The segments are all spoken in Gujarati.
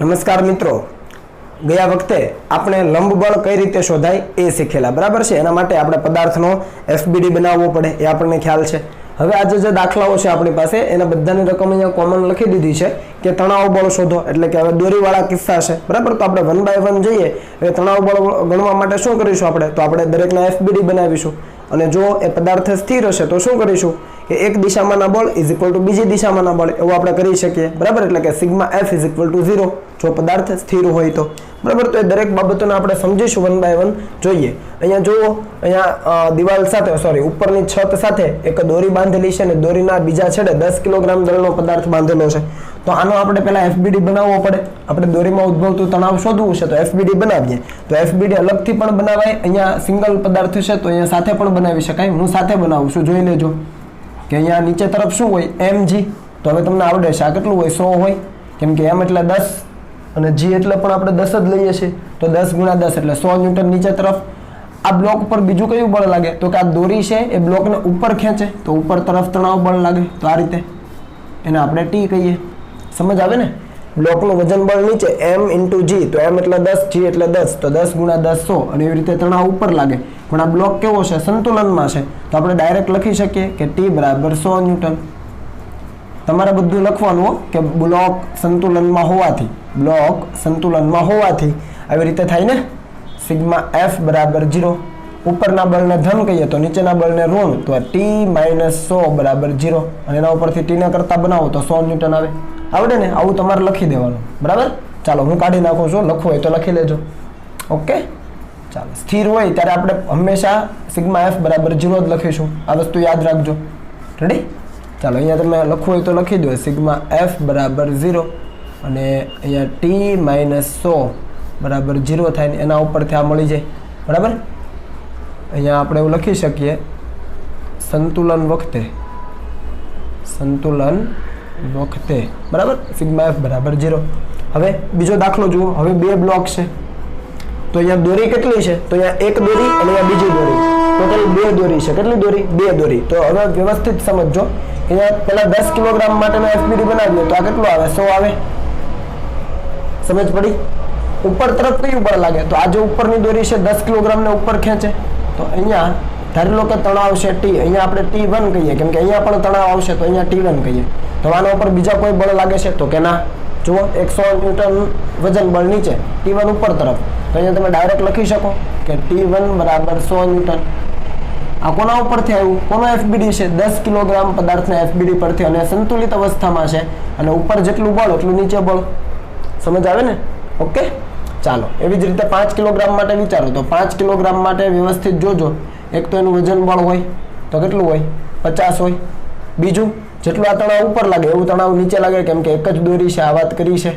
નમસ્કાર મિત્રો, ગયા વખતે આપણે લંબ બળ કઈ રીતે શોધાય એ શીખેલા, બરાબર છે। એના માટે આપણે પદાર્થનો એફબીડી બનાવવો પડે એ આપણને ખ્યાલ છે। હવે આજે જે દાખલાઓ છે આપણી પાસે એના બધાની રકમ અહીંયા કોમન લખી દીધી છે કે તણાવ બળ શોધો, એટલે કે હવે દોરીવાળા કિસ્સા છે, બરાબર। તો આપણે 1 બાય 1 જઈએ। હવે તણાવ બળ ગણવા માટે શું કરીશું આપણે? તો આપણે દરેકના એફબીડી બનાવીશું અને જો એ પદાર્થ સ્થિર હશે તો શું કરીશું કે એક દિશામાંના બળ ઇઝ ઇક્વલ ટુ બીજી દિશામાંના બળ એવું આપણે કરી શકીએ, બરાબર। એટલે કે sigma F is equal to 0 જો પદાર્થ સ્થિર હોય તો, બરાબર। તો એ દરેક બાબતોને આપણે સમજીશું 1 બાય 1 જોઈએ। અહીંયા જુઓ, અહીંયા દિવાલ સાથે સોરી ઉપરની છત સાથે એક દોરી બાંધેલી છે અને દોરીના બીજા છેડે 10 કિલોગ્રામ દળનો પદાર્થ બાંધેલો છે। તો આનો આપણે પહેલા એફબીડી બનાવવો પડે। આપણે દોરીમાં ઉદ્ભવતું તણાવ શોધવું છે તો એફબીડી બનાવીએ। તો એફબીડી અલગથી પણ બનાવાય, અહીંયા સિંગલ પદાર્થ છે તો અહીંયા સાથે પણ બનાવી શકાય। હું સાથે બનાવું છું, જોઈ લેજો કે અહીંયા નીચે તરફ શું હોય mg, તો હવે તમને આવડે છે આ કેટલું હોય 100 હોય, કેમ કે m એટલે 10 અને g એટલે પણ આપણે 10 જ લઈએ છીએ, તો 10 ગુણ્યા 10 એટલે 100 ન્યૂટન નીચે તરફ। આ બ્લોક પર બીજું કયું બળ લાગે? તો કે આ દોરી છે એ બ્લોકને ઉપર ખેંચે તો ઉપર તરફ તણાવ બળ લાગે, તો આ રીતે એને આપણે ટી કહીએ। સમજ આવે ને? બ્લોકનું વજન બળ નીચે m ઇન્ટુ g, તો m એટલે 10, g એટલે 10, તો 10 ગુણ્યા 10 100 અને એવી રીતે તણાવ ઉપર લાગે। પણ આ બ્લોક કેવો છે? સંતુલનમાં છે, તો આપણે ડાયરેક્ટ લખી શકીએ કે t બરાબર 100 ન્યૂટન। તમારે બધું લખવાનું કે બ્લોક સંતુલનમાં હોવાથી આવી રીતે થાય ને, સિગ્મા f બરાબર 0, ઉપરના બળને ધન કહીએ તો નીચેના બળને ઋણ, તો t માઇનસ 100 બરાબર 0 અને એના ઉપરથી t ને કરતા બનાવો તો 100 ન્યૂટન આવે। આવડે ને? આવું તમારે લખી દેવાનું, બરાબર। ચાલો હું કાઢી નાખું છું, લખવું હોય તો લખી લેજો, ઓકે। ચાલો, સ્થિર હોય ત્યારે આપણે હંમેશા સિગ્મા f બરાબર 0 જ લખીશું, આ વસ્તુ યાદ રાખજો, રેડી? ચાલો અહીંયા તમે લખવું હોય તો લખી દો સિગ્મા f બરાબર 0 અને અહીંયા t માઇનસ 100 બરાબર 0 થાય ને એના ઉપરથી આ મળી જાય, બરાબર। અહીંયા આપણે એવું લખી શકીએ સંતુલન વખતે, બરાબર, સિગ્મા f બરાબર 0। હવે બીજો દાખલો જુઓ। હવે બે બ્લોક છે તો અહીંયા દોરી કેટલી છે? તો અહીંયા એક દોરી અને અહીંયા બીજી દોરી, ટોટલ બે દોરી છે। કેટલી દોરી? બે દોરી। તો હવે વ્યવસ્થિત સમજજો, અહીંયા પેલા 10 કિલોગ્રામ માટેનો એફબીડી બનાવીએ તો આ કેટલું આવે? 100 આવે। સમજ પડી? ઉપર તરફ કયું બળ લાગે? તો આ જે ઉપરની દોરી છે 10 કિલોગ્રામને ઉપર ખેંચે, તો અહીંયા ધારી લો કે તણાવ છે t, અહીંયા આપણે t1 કહીએ કેમ કે અહીંયા પણ તણાવ આવશે તો અહીંયા t1 કહીએ। તો આના ઉપર બીજા કોઈ બળ લાગે છે? તો કે ના। જુઓ, 100 ન્યૂટન વજન બળ નીચે, t1 ઉપર તરફ, તો અહીંયા તમે ડાયરેક્ટ લખી શકો કે t1 બરાબર 100 ન્યૂટન। આ કોના ઉપરથી આવ્યું? કોનો એફબીડી છે? 10 કિલોગ્રામ પદાર્થના એફબીડી પરથી, અને સંતુલિત અવસ્થામાં છે અને ઉપર જેટલું બળ એટલું નીચે બળ। સમજ આવે ને? ઓકે, ચાલો એવી જ રીતે 5 કિલોગ્રામ માટે વિચારો। તો 5 કિલોગ્રામ માટે વ્યવસ્થિત જોજો, એક તો એનું વજન બળ હોય તો કેટલું હોય? 50 હોય। બીજું, જેટલું આ તણાવ ઉપર લાગે એવું તણાવ નીચે લાગે, કેમ કે એક જ દોરી છે, આ વાત કરી છે,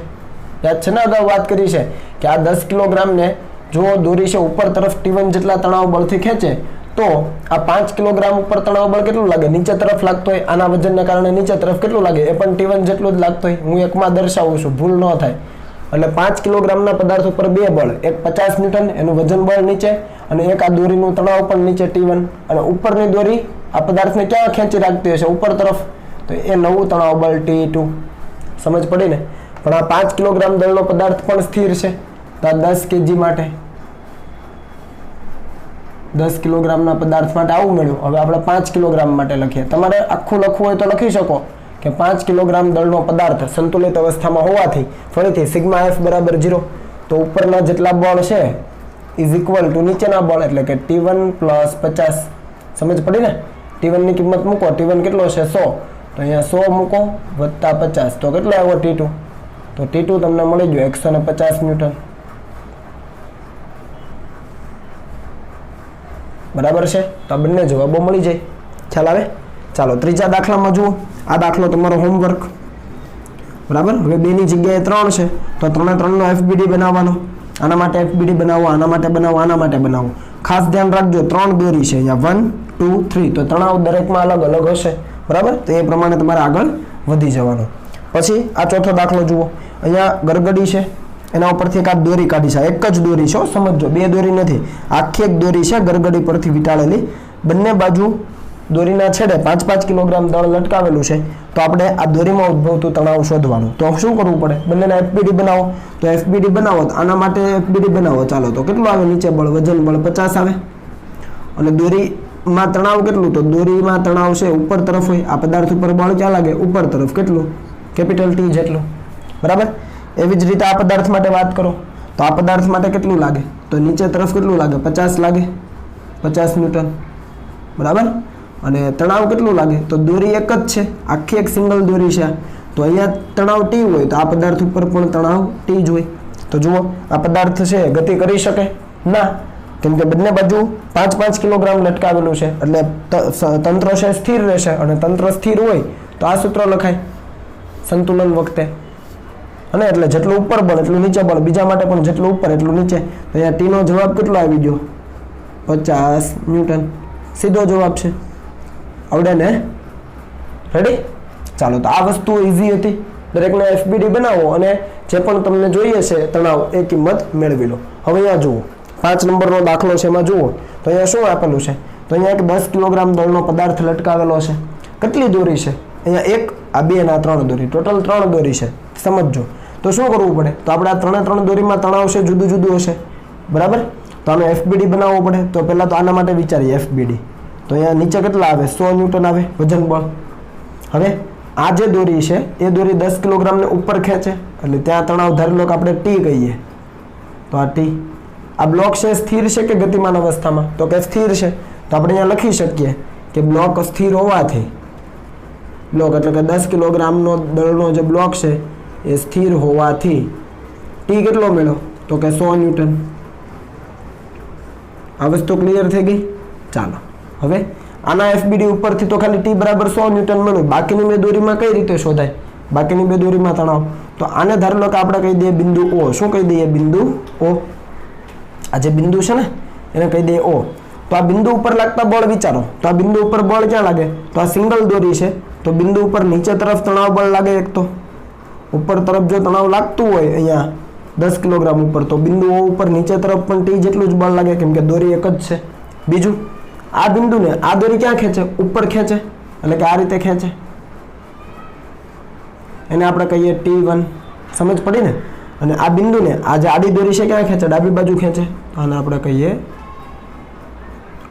યાદ છે ને? અગાઉ વાત કરી છે કે આ 10 કિલોગ્રામને જો દોરી છે ઉપર તરફ t1 જેટલા તણાવ બળથી ખેંચે તો આ 5 કિલોગ્રામ ઉપર તણાવ બળ કેટલું લાગે? નીચે તરફ લાગતો હોય, આના વજનને કારણે નીચે તરફ કેટલું લાગે? એ પણ t1 જેટલું જ લાગતો હોય। હું એકમાં દર્શાવું છું, ભૂલ ન થાય। એટલે 5 કિલોગ્રામના પદાર્થ ઉપર બે બળ, એક 50 ન્યૂટન એનું વજન બળ નીચે અને એક આ દોરીનું તણાવ પણ નીચે t1, અને ઉપરની દોરી આ પદાર્થને ક્યાં ખેંચી રાખતી હશે? ઉપર તરફ, તો એ નવું તણાવ બળ t2। સમજ પડી ને? પણ આ 5 કિલોગ્રામ દળનો પદાર્થ પણ સ્થિર છે, તો આ 10 kg માટે, 10 કિલોગ્રામના પદાર્થ માટે આવું મળ્યું। હવે આપણે 5 કિલોગ્રામ માટે લખીએ। તમારે આખું લખવું હોય તો લખી શકો કે 5 કિલોગ્રામ દળનો પદાર્થ સંતુલિત અવસ્થામાં હોવાથી ફરીથી સિગ્મા f બરાબર 0, તો ઉપરના જેટલા બળ છે ઇઝ ઇક્વલ ટુ નીચેના બળ, એટલે કે t1 પ્લસ 50। સમજ પડી ને? t1 ની કિંમત મૂકો, t1 કેટલો છે? 100, તો અહીંયા 100 મૂકો વત્તા 50, તો કેટલો આવ્યો t2? તો t2 તમને મળી ગયો 150 ન્યૂટન, બરાબર છે? તો આ બંને જવાબો મળી જાય, ખ્યાલ આવે? ચાલો ત્રીજા દાખલામાં જુઓ। આ દાખલો તમારો હોમવર્ક, બરાબર। હવે 2 ની જગ્યાએ 3 છે તો 3 નો એફબીડી બનાવવાનો। આના માટે એફબીડી બનાવો, આના માટે બનાવો, આના માટે બનાવો। ખાસ ધ્યાન રાખજો 3 દોરી છે અહીંયા, 1 2 3, તો તણાવ દરેકમાં અલગ અલગ હશે, બરાબર। તો એ પ્રમાણે તમારે આગળ વધી જવાનું। પછી આ ચોથો દાખલો જુઓ। અહીંયા ગરગડી છે, એના ઉપરથી એક આ દોરી કાઢી છે, એક જ દોરી છે, સમજો, બે દોરી નથી, આખી એક દોરી છે ગરગડી પરથી વીંટાળેલી। બંને બાજુ દોરીના છેડે 5-5 કિલોગ્રામ દળ લટકાવેલું છે, તો આપણે આ દોરીમાં ઉદ્ભવતું તણાવ શોધવાનું. તો શું કરવું પડે? બંનેના એફબીડી બનાવો. તો એફબીડી બનાવો, તો આના માટે એફબીડી બનાવો. ચાલો, તો કેટલું આવે? નીચે બળ, વજન બળ 50 આવે. અને દોરીમાં તણાવ કેટલું? તો દોરીમાં તણાવ છે ઉપર તરફ હોય. આ પદાર્થ ઉપર બળ ક્યાં લાગે? ઉપર તરફ. કેટલું? કેપિટલ ટી જેટલું. બરાબર. એવી જ રીતે આ પદાર્થ માટે વાત કરો, તો આ પદાર્થ માટે કેટલું લાગે? તો નીચે તરફ કેટલું લાગે? 50 લાગે, 50 ન્યૂટન. બરાબર. અને તણાવ કેટલું લાગે? તો દોરી એક જ છે, આખી એક સિંગલ દોરી છે, તો અહીંયા તણાવ ટી હોય, તો આ પદાર્થ ઉપર પણ તણાવ ટી જ હોય. તો જુઓ, આ પદાર્થ છે ગતિ કરી શકે ના, કેમ કે બંને બાજુ 5-5 કિલોગ્રામ લટકાવેલું છે, એટલે તંત્ર છે સ્થિર રહેશે. અને તંત્ર સ્થિર હોય તો આ સૂત્ર લખાય સંતુલન વખતે. અને એટલે જેટલું ઉપર બળ એટલું નીચે બળ, બીજા માટે પણ જેટલું ઉપર એટલું નીચે. તો અહીંયા ટીનો જવાબ કેટલો આવી ગયો? 50 ન્યૂટન. સીધો જવાબ છે. આવડે ને? રેડી? ચાલો, તો આ વસ્તુ ઈઝી હતી. દરેકને એફબીડી બનાવો અને જે પણ તમને જોઈએ છે તણાવ એ કિંમત મેળવી લો. હવે અહીંયા જુઓ, 5 નંબરનો દાખલો છે, એમાં જુઓ તો અહીંયા શું આપેલું છે? તો અહીંયા એક 10 કિલોગ્રામ દળનો પદાર્થ લટકાવેલો છે. કેટલી દોરી છે? અહીંયા 1, આ 2 અને આ 3 દોરી, ટોટલ 3 દોરી છે. સમજો. તો શું કરવું પડે? તો આપણે આ 3 દોરીમાં તણાવ છે જુદું જુદું હશે. બરાબર. તો આનો એફબીડી બનાવવો પડે. તો પહેલાં તો આના માટે વિચારીએ એફબીડી. તો અહીંયા નીચે કેટલા આવે? 100 ન્યૂટન આવે વજન બળ. હવે આ જે દોરી છે એ દોરી 10 કિલોગ્રામને ઉપર ખેંચે, એટલે ત્યાં તણાવ ધારી લો કે આપણે ટી કહીએ. તો આ ટી. આ બ્લોક છે સ્થિર છે કે ગતિમાન અવસ્થામાં? તો કે સ્થિર છે. તો આપણે અહીંયા લખી શકીએ કે બ્લોક સ્થિર હોવાથી, બ્લોક એટલે કે 10 કિલોગ્રામનો દળનો જે બ્લોક છે એ સ્થિર હોવાથી ટી કેટલો મળ્યો? તો કે 100 ન્યૂટન. આ વસ્તુ ક્લિયર થઈ ગઈ? ચાલો, હવે આના એફબીડી ઉપરથી તો ખાલી ટી બરાબર 100 ન્યૂટન મળ્યું. બાકીની બે દોરીમાં કઈ રીતે શોધાય? બાકીની બે દોરીમાં તણાવ. તો આને ધારી લો કે આપણે કહી દઈએ બિંદુ ઓ. શું કહી દઈએ? બિંદુ ઓ. આ જે બિંદુ છે ને એને કહી દઈએ ઓ. તો આ બિંદુ ઉપર લાગતા બળ વિચારો. તો આ બિંદુ ઉપર બળ ક્યાં લાગે? તો આ સિંગલ દોરી છે, તો બિંદુ ઉપર નીચે તરફ તણાવ બળ લાગે. એક તો ઉપર તરફ જો તણાવ લાગતું હોય અહીંયા 10 કિલોગ્રામ ઉપર, તો બિંદુ ઓ ઉપર નીચે તરફ પણ ટી જેટલું જ બળ લાગે, કેમ કે દોરી એક જ છે. બીજું, આ બિંદુને આ દોરી ક્યાં ખેંચે? ઉપર ખેંચે, એટલે કે આ રીતે ખેંચે. એને આપણે કહીએ T1. સમજ પડી ને? અને આ બિંદુને આ જે આડી દોરી છે ક્યાં ખેંચે? ડાબી બાજુ ખેંચે, તો આને આપણે કહીએ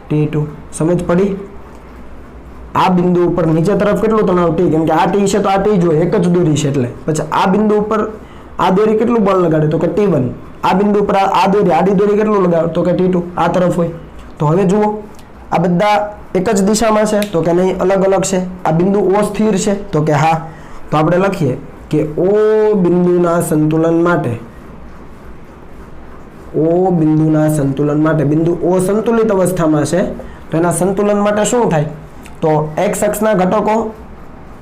T2. સમજ પડી? આ બિંદુ ઉપર નીચે તરફ કેટલું તણાવ ટી, કેમ કે આ ટી છે તો આ ટી જ હોય, એક જ દોરી છે એટલે. પછી આ બિંદુ ઉપર આ દોરી કેટલું બળ લગાડે? તો કે T1. આ બિંદુ ઉપર આ દોરી આડી દોરી કેટલું લગાડે? તો કે T2. આ તરફ હોય. તો હવે જુઓ, આ બધા એક જ દિશામાં છે તો કે નહીં? અલગ અલગ છે. આ બિંદુ ઓ સ્થિર છે તો કે હા. તો આપણે લખીએ કે ઓ બિંદુના સંતુલન માટે, ઓ બિંદુના સંતુલન માટે, બિંદુ ઓ સંતુલિત અવસ્થામાં છે, તો એના સંતુલન માટે શું થાય? તો x અક્ષના ઘટકો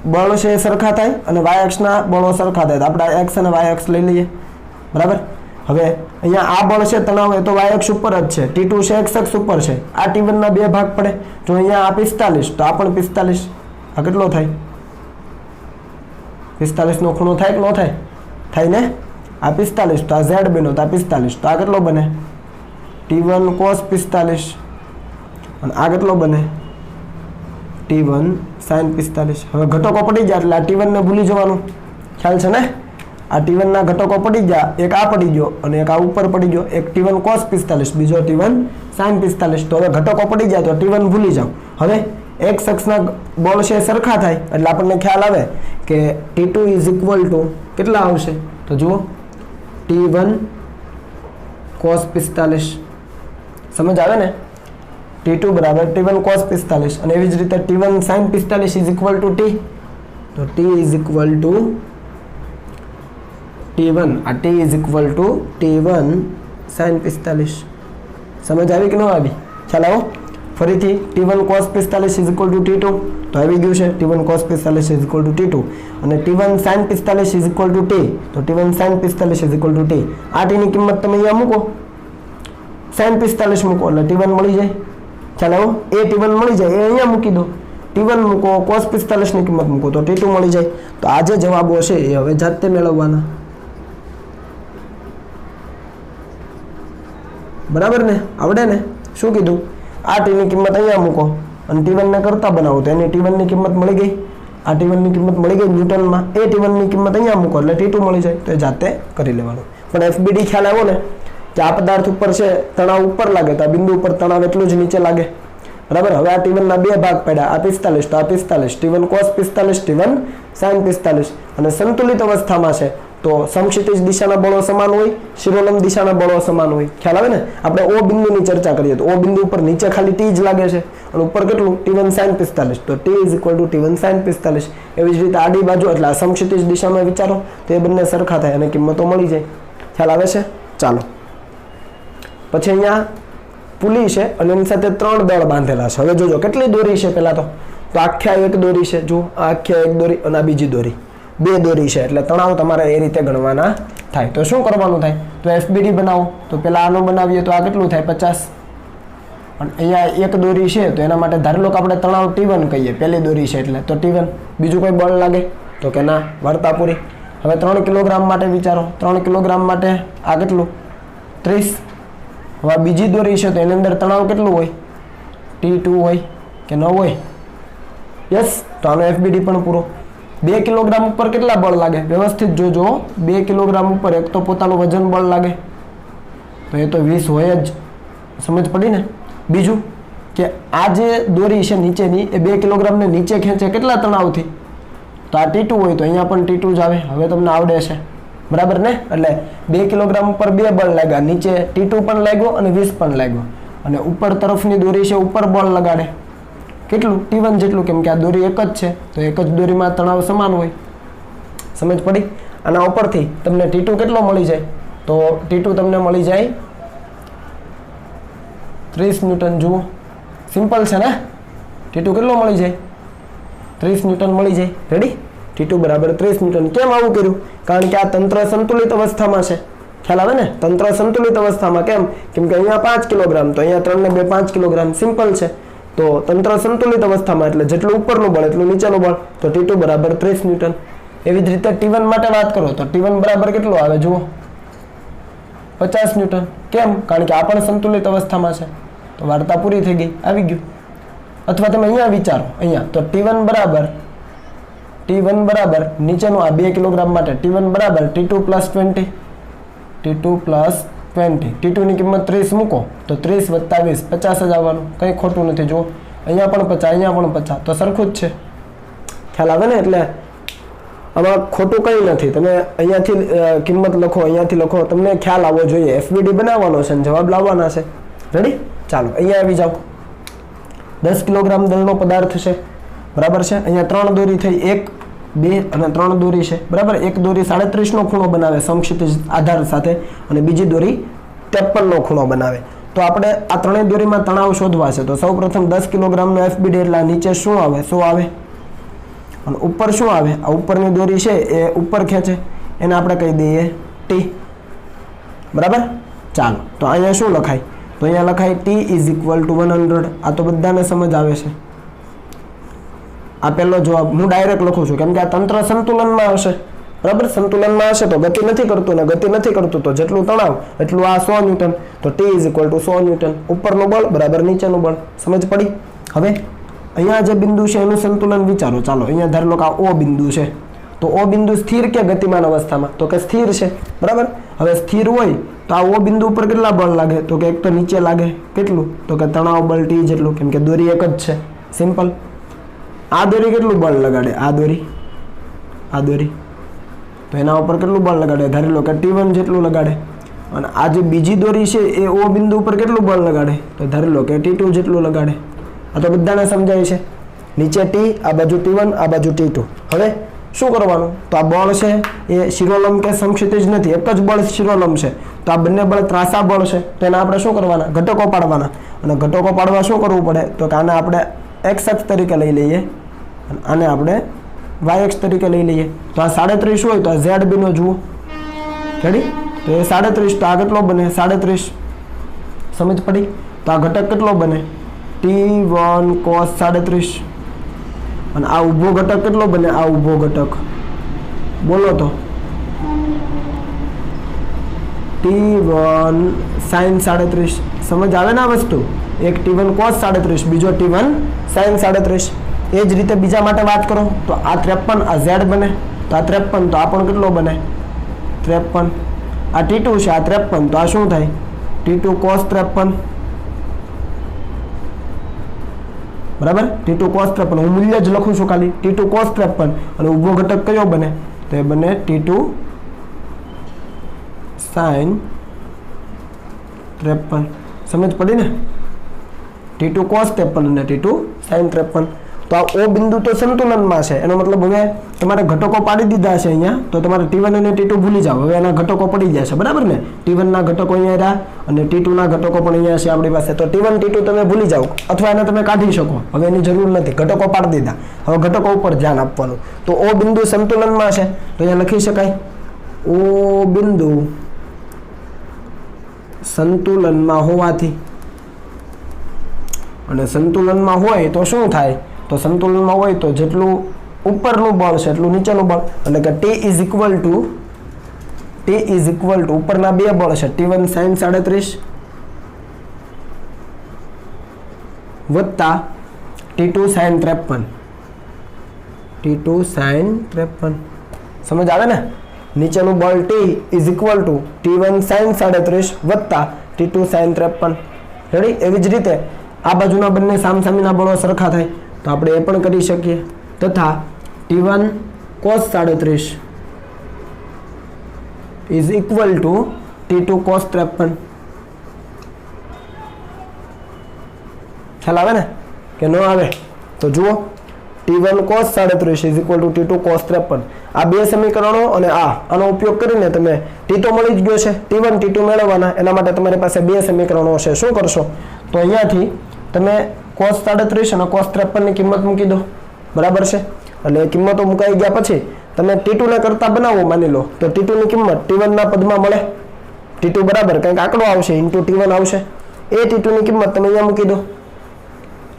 બળ છે સરખા થાય અને y અક્ષના બળો સરખા થાય. તો આપણે x અને y અક્ષ લઈ લઈએ. બરાબર. હવે અહીંયા આ બળ છે તણાવ એ તો y અક્ષ ઉપર જ છે, T2 છે x અક્ષ ઉપર છે. આ T1 ના 2 ભાગ પડે. જો અહીંયા આ 45, તો આ પણ 45. આ કેટલો થાય? 45 નો ખૂણો થાય કે ન થાય? થાય ને? આ 45, તો આ z બન્યો, તો આ 45, તો આ કેટલો બને? T1 cos 45. અને આ કેટલો બને? T1 sin 45. હવે ઘટકો પડી જાય એટલે આ T1 ને ભૂલી જવાનું. ખ્યાલ છે ને? આ T1 ના ઘટકો પડી ગયા, એક આ પડી ગયો અને એક આ ઉપર પડી ગયો. એક T1 cos 45, બીજો T1 sin 45. તો હવે ઘટકો પડી જાય તો T1 ભૂલી જાઓ. હવે x અક્ષના બળ છે સરખા થાય એટલે આપણને ખ્યાલ આવે કે T2 ઇઝ ઇક્વલ ટુ કેટલા આવશે? તો જુઓ, T1 cos 45. સમજ આવે ને? T2 બરાબર T1 cos 45. અને એવી જ રીતે T1 sin 45 is equal to T. તો T is equal to T1. આ T is equal to T1 sin 45. સમજ આવી કે ન આવી? ખ્યાલ આવો? ફરીથી T1 cos 45 is equal to T2. તો આવી ગયું છે T1 cos 45 is equal to T2. અને T1 sin 45 is equal to T. તો T1 sin 45 is equal to T. આ T ની કિંમત તમે અહીંયા મૂકો, sin 45 મૂકો એટલે T1 મળી જાય. ખ્યાલ આવો? એ T1 મળી જાય, એ અહીંયા મૂકી દો. T1 મૂકો, cos 45 ની કિંમત મૂકો તો T2 મળી જાય. તો આ જે જવાબો છે એ હવે જાતે મેળવવાના. બરાબર ને? આવડે ને? શું કીધું? આ T ની કિંમત અહીંયા મૂકો, અને T1 ને કરતા બનાવો તો એની T1 ની કિંમત મળી ગઈ, આ T1 ની કિંમત મળી ગઈ ન્યૂટનમાં, એ T1 ની કિંમત અહીંયા મૂકો એટલે T2 મળી જાય, તો એ જાતે કરી લેવાનું. પણ FBD ખ્યાલ આવ્યો ને કે આ પદાર્થ ઉપર છે તણાવ ઉપર લાગે તો આ બિંદુ ઉપર તણાવ એટલું જ નીચે લાગે, બરાબર. હવે આ T1 ના બે ભાગ પડ્યા, આ 45 તો આ 45, T1 cos 45, T1 sin 45, અને સંતુલિત અવસ્થામાં છે તો સમક્ષિતિજ દિશાના બળો સમાન હોય, શિરોલંબ દિશાના બળો સમાન હોય. ખ્યાલ આવે ને? આપણે O બિંદુની ચર્ચા કરીએ તો O બિંદુ ઉપર નીચે ખાલી T જ લાગે છે અને ઉપર કેટલું T1 sin 45, તો T = T1 sin 45. એવી જ રીતે આડી બાજુ એટલે આ સમક્ષિતિજ દિશામાં વિચારો તો એ બંને સરખા થાય અને કિંમતો મળી જાય. ખ્યાલ આવે છે? ચાલો પછી અહીંયા પુલી છે અને એની સાથે 3 દળ બાંધેલા છે. હવે જોજો કેટલી દોરી છે પહેલા તો આખ્યા એક દોરી છે, જો આ આખ્યા એક દોરી અને આ બીજી દોરી, 2 દોરી છે એટલે તણાવ તમારે એ રીતે ગણવાના થાય. તો શું કરવાનું થાય? તો FBD બનાવો તો પહેલા આનું બનાવીએ તો આ કેટલું થાય 50, અને અહીંયા એક દોરી છે તો એના માટે ધારી લો કે આપણે તણાવ T1 કહીએ, પહેલી દોરી છે એટલે તો T1. બીજું કોઈ બળ લાગે તો કે ના, વાર્તા પૂરી. હવે 3 કિલોગ્રામ માટે વિચારો, 3 કિલોગ્રામ માટે આ કેટલું 30. હવે બીજી દોરી છે તો એની અંદર તણાવ કેટલું હોય? T2 હોય કે ન હોય? યસ, તો આનો FBD પણ પૂરો. 2 કિલોગ્રામ ઉપર કેટલા બળ લાગે? વ્યવસ્થિત જોજો, 2 કિલોગ્રામ ઉપર એક તો પોતાનું વજન બળ લાગે તો એ તો 20 હોય જ, સમજ પડી ને? બીજું કે આ જે દોરી છે નીચેની એ 2 કિલોગ્રામને નીચે ખેંચે કેટલા તણાવથી? તો આ T2 હોય તો અહીંયા પણ T2 જ આવે. હવે તમને આવડે છે, બરાબર ને? એટલે 2 કિલોગ્રામ ઉપર 2 બળ લાગ્યા, નીચે T2 પણ લાગ્યો અને 20 પણ લાગ્યો, અને ઉપર તરફની દોરી છે ઉપર બળ લગાડે કેટલું? T1 જેટલું, કેમ કે આ દોરી એક જ છે તો એક જ દોરીમાં તણાવ સમાન હોય. સમજ પડી? આના ઉપરથી તમને T2 કેટલો મળી જાય? તો T2 તમને મળી જાય 30 ન્યૂટન. જુઓ સિમ્પલ છે ને? T2 કેટલો મળી જાય? 30 ન્યૂટન મળી જાય. રેડી? T2 બરાબર 30 ન્યૂટન. કેમ આવું કર્યું? કારણ કે આ તંત્ર સંતુલિત અવસ્થામાં છે. ખ્યાલ આવે ને? તંત્ર સંતુલિત અવસ્થામાં. કેમ કે અહીંયા 5 કિલોગ્રામ તો અહીંયા 3 ને 2 5 કિલોગ્રામ. સિમ્પલ છે. તો તંત્ર સંતુલિત અવસ્થામાં એટલે જેટલું ઉપરનું બળ એટલું નીચેનું બળ, તો T2 બરાબર 30 ન્યૂટન. એવી જ રીતે T1 માટે વાત કરો તો T1 બરાબર કેટલું આવે? જુઓ 50 ન્યૂટન. કેમ? કારણ કે આ પણ સંતુલિત અવસ્થામાં છે. તો વાર્તા પૂરી થઈ ગઈ, આવી ગયું. અથવા તમે અહીંયા વિચારો, અહીંયા તો T1 બરાબર નીચેનું આ 2 કિલોગ્રામ માટે T1 બરાબર T2 + 20, T2 + 20. T2 ની કિંમત 30 મૂકો તો 30 + 20 50 જ આવવાનું, કંઈ ખોટું નથી. જુઓ અહીંયા પણ 50, અહીંયા પણ 50, તો સરખું જ છે. ખ્યાલ આવે ને? એટલે આમાં ખોટું કંઈ નથી. તમે અહીંયાથી કિંમત લખો, અહીંયાથી લખો, તમને ખ્યાલ આવવો જોઈએ. FBD બનાવવાનો છે અને જવાબ લાવવાના છે. રેડી? ચાલો અહીંયા આવી જાઓ. 10 કિલોગ્રામ દળનો પદાર્થ છે, બરાબર છે. અહીંયા 3 દોરી થઈ, 1 2 અને 3 દોરી છે, બરાબર. એક દોરી 37 નો ખૂણો બનાવે સમક્ષિતિજ આધાર સાથે અને બીજી દોરી 53 નો ખૂણો બનાવે. તો આપણે આ ત્રણેય દોરીમાં તણાવ શોધવા છે. તો સૌપ્રથમ 10 કિલોગ્રામનો FBD એટલે નીચે શું આવે? 100 આવે. અને ઉપર શું આવે? આ ઉપરની દોરી છે એ ઉપર ખેંચે, એને આપણે કહી દઈએ T, બરાબર. ચાલો તો અહીંયા શું લખાય? તો અહીંયા લખાય T = 100. આ તો બધાને સમજ આવે છે. આ પહેલો જવાબ હું ડાયરેક્ટ લખું છું, કેમ કે આ તંત્ર સંતુલનમાં હશે, બરાબર. સંતુલનમાં હશે તો ગતિ નથી કરતું, ને ગતિ નથી કરતું તો જેટલું તણાવ એટલું આ 100 ન્યૂટન. તો T = 100 ન્યૂટન. ઉપરનું બળ બરાબર નીચેનું બળ. સમજ પડી? હવે અહીંયા જે બિંદુ છે એનું સંતુલન વિચારો. ચાલો અહીંયા ધારી લો કે આ O બિંદુ છે, તો O બિંદુ સ્થિર કે ગતિમાન અવસ્થામાં? તો કે સ્થિર છે, બરાબર. હવે સ્થિર હોય તો આ O બિંદુ ઉપર કેટલા બળ લાગે? તો કે એક તો નીચે લાગે, કેટલું? તો કે તણાવ બળ T જેટલું, કેમ કે દોરી એક જ છે. સિમ્પલ. આ દોરી કેટલું બળ લગાડે? આ દોરી તો એના ઉપર કેટલું બળ લગાડે? ધારી લો કે T1 જેટલું લગાડે. અને આ જે બીજી દોરી છે એ O બિંદુ ઉપર કેટલું બળ લગાડે? તો ધારી લો કે T2 જેટલું લગાડે. આ તો બધાને સમજાય છે. નીચે T, આ બાજુ T1, આ બાજુ T2. હવે શું કરવાનું? તો આ બળ છે એ શિરોલંબ કે સમક્ષિતિજ નથી, એક જ બળ શિરોલંબ છે. તો આ બંને બળ ત્રાંસા બળ છે, તો એના આપણે શું કરવાના? ઘટકો પાડવાના. અને ઘટકો પાડવા શું કરવું પડે? તો કે આને આપણે x અક્ષ તરીકે લઈ લઈએ અને આને આપણે y અક્ષ તરીકે લઈ લઈએ. તો આ 37 હોય તો આ ZB નો જુઓ. રેડી? તો એ 37, તો આ કેટલો બને? 37. સમજ પડી? તો આ ઘટક કેટલો બને? T1 cos 37. અને આ ઊભો ઘટક કેટલો બને? આ ઊભો ઘટક બોલો તો T1 sin 37. સમજ આવે ને આ વસ્તુ? એક T1 cos 37, બીજો T1 sin 37. એ જ રીતે બીજા માટે વાત કરો તો આ 53 આ z બને, તો આ 53 તો આ પણ કેટલો બને 53. આ t2 છે, આ 53 તો આ શું થાય t2 cos 53. બરાબર, t2 cos 53 હું મૂલ્ય જ લખું છું ખાલી t2 cos 53 અને ઊભો ઘટક કયો બને તો એ બને t2 sin 53. સમજ પડી ને, t2 cos 53 અને t2 sin 53. તો આ O બિંદુ તો સંતુલનમાં છે, એનો મતલબ હવે તમારે ઘટકો પાડી દીધા છે અહીંયા, તો તમારે t1 અને t2 ભૂલી જાઓ, હવે એના ઘટકો પડી ગયા છે. બરાબર ને, t1 ના ઘટકો અહીંયા રહ્યા અને t2 ના ઘટકો પણ અહીંયા છે આપણી પાસે, તો t1 t2 તમે ભૂલી જાઓ અથવા એને તમે કાઢી શકો, હવે એની જરૂર નથી, ઘટકો પાડી દીધા. હવે ઘટકો ઉપર ધ્યાન આપવાનું. તો O બિંદુ સંતુલનમાં છે, તો અહીંયા લખી શકાય O બિંદુ સંતુલનમાં હોવાથી, અને સંતુલનમાં હોય તો શું થાય, તો સંતુલનમાં હોય તો જેટલું ઉપરનું બળ છે એટલું નીચેનું બળ, એટલે કે T ઇઝ ઇક્વલ ટુ ઉપરના બે બળ છે T1 sin 37 વત્તા T2 sin 53. T2 sin 53 સમજ આવે ને, નીચેનું બળ T is equal to T1 sin 37 વત્તા T2 sin 53. રેડી, એવી જ રીતે આ બાજુના બંને સામસામીના બળો સરખા થાય તો આપણે એ પણ કરી શકીએ, તથા T1 cos 37 is equal to T2 cos 53. ખ્યાલ આવે ને કે ન આવે, તો જુઓ T1 cos 37 is equal to T2 cos 53. આ બે સમીકરણો અને આનો ઉપયોગ કરીને તમે T તો મળી જ ગયો છે, T1 T2 મેળવવાના, એના માટે તમારી પાસે બે સમીકરણો છે. શું કરશો તો અહીંયાથી તમે cos 37 અને cos 53 ની કિંમત મૂકી દો. બરાબર છે, એટલે કિંમતો મુકાઈ ગયા પછી તમે T2 ને કરતા બનાવો, માની લો તો T2 ની કિંમત T1 ના પદમાં મળે, T2 બરાબર કંઈક આંકડો આવશે ઇન્ટુ T1 આવશે, એ T2 ની કિંમત તમે અહીંયા મૂકી દો.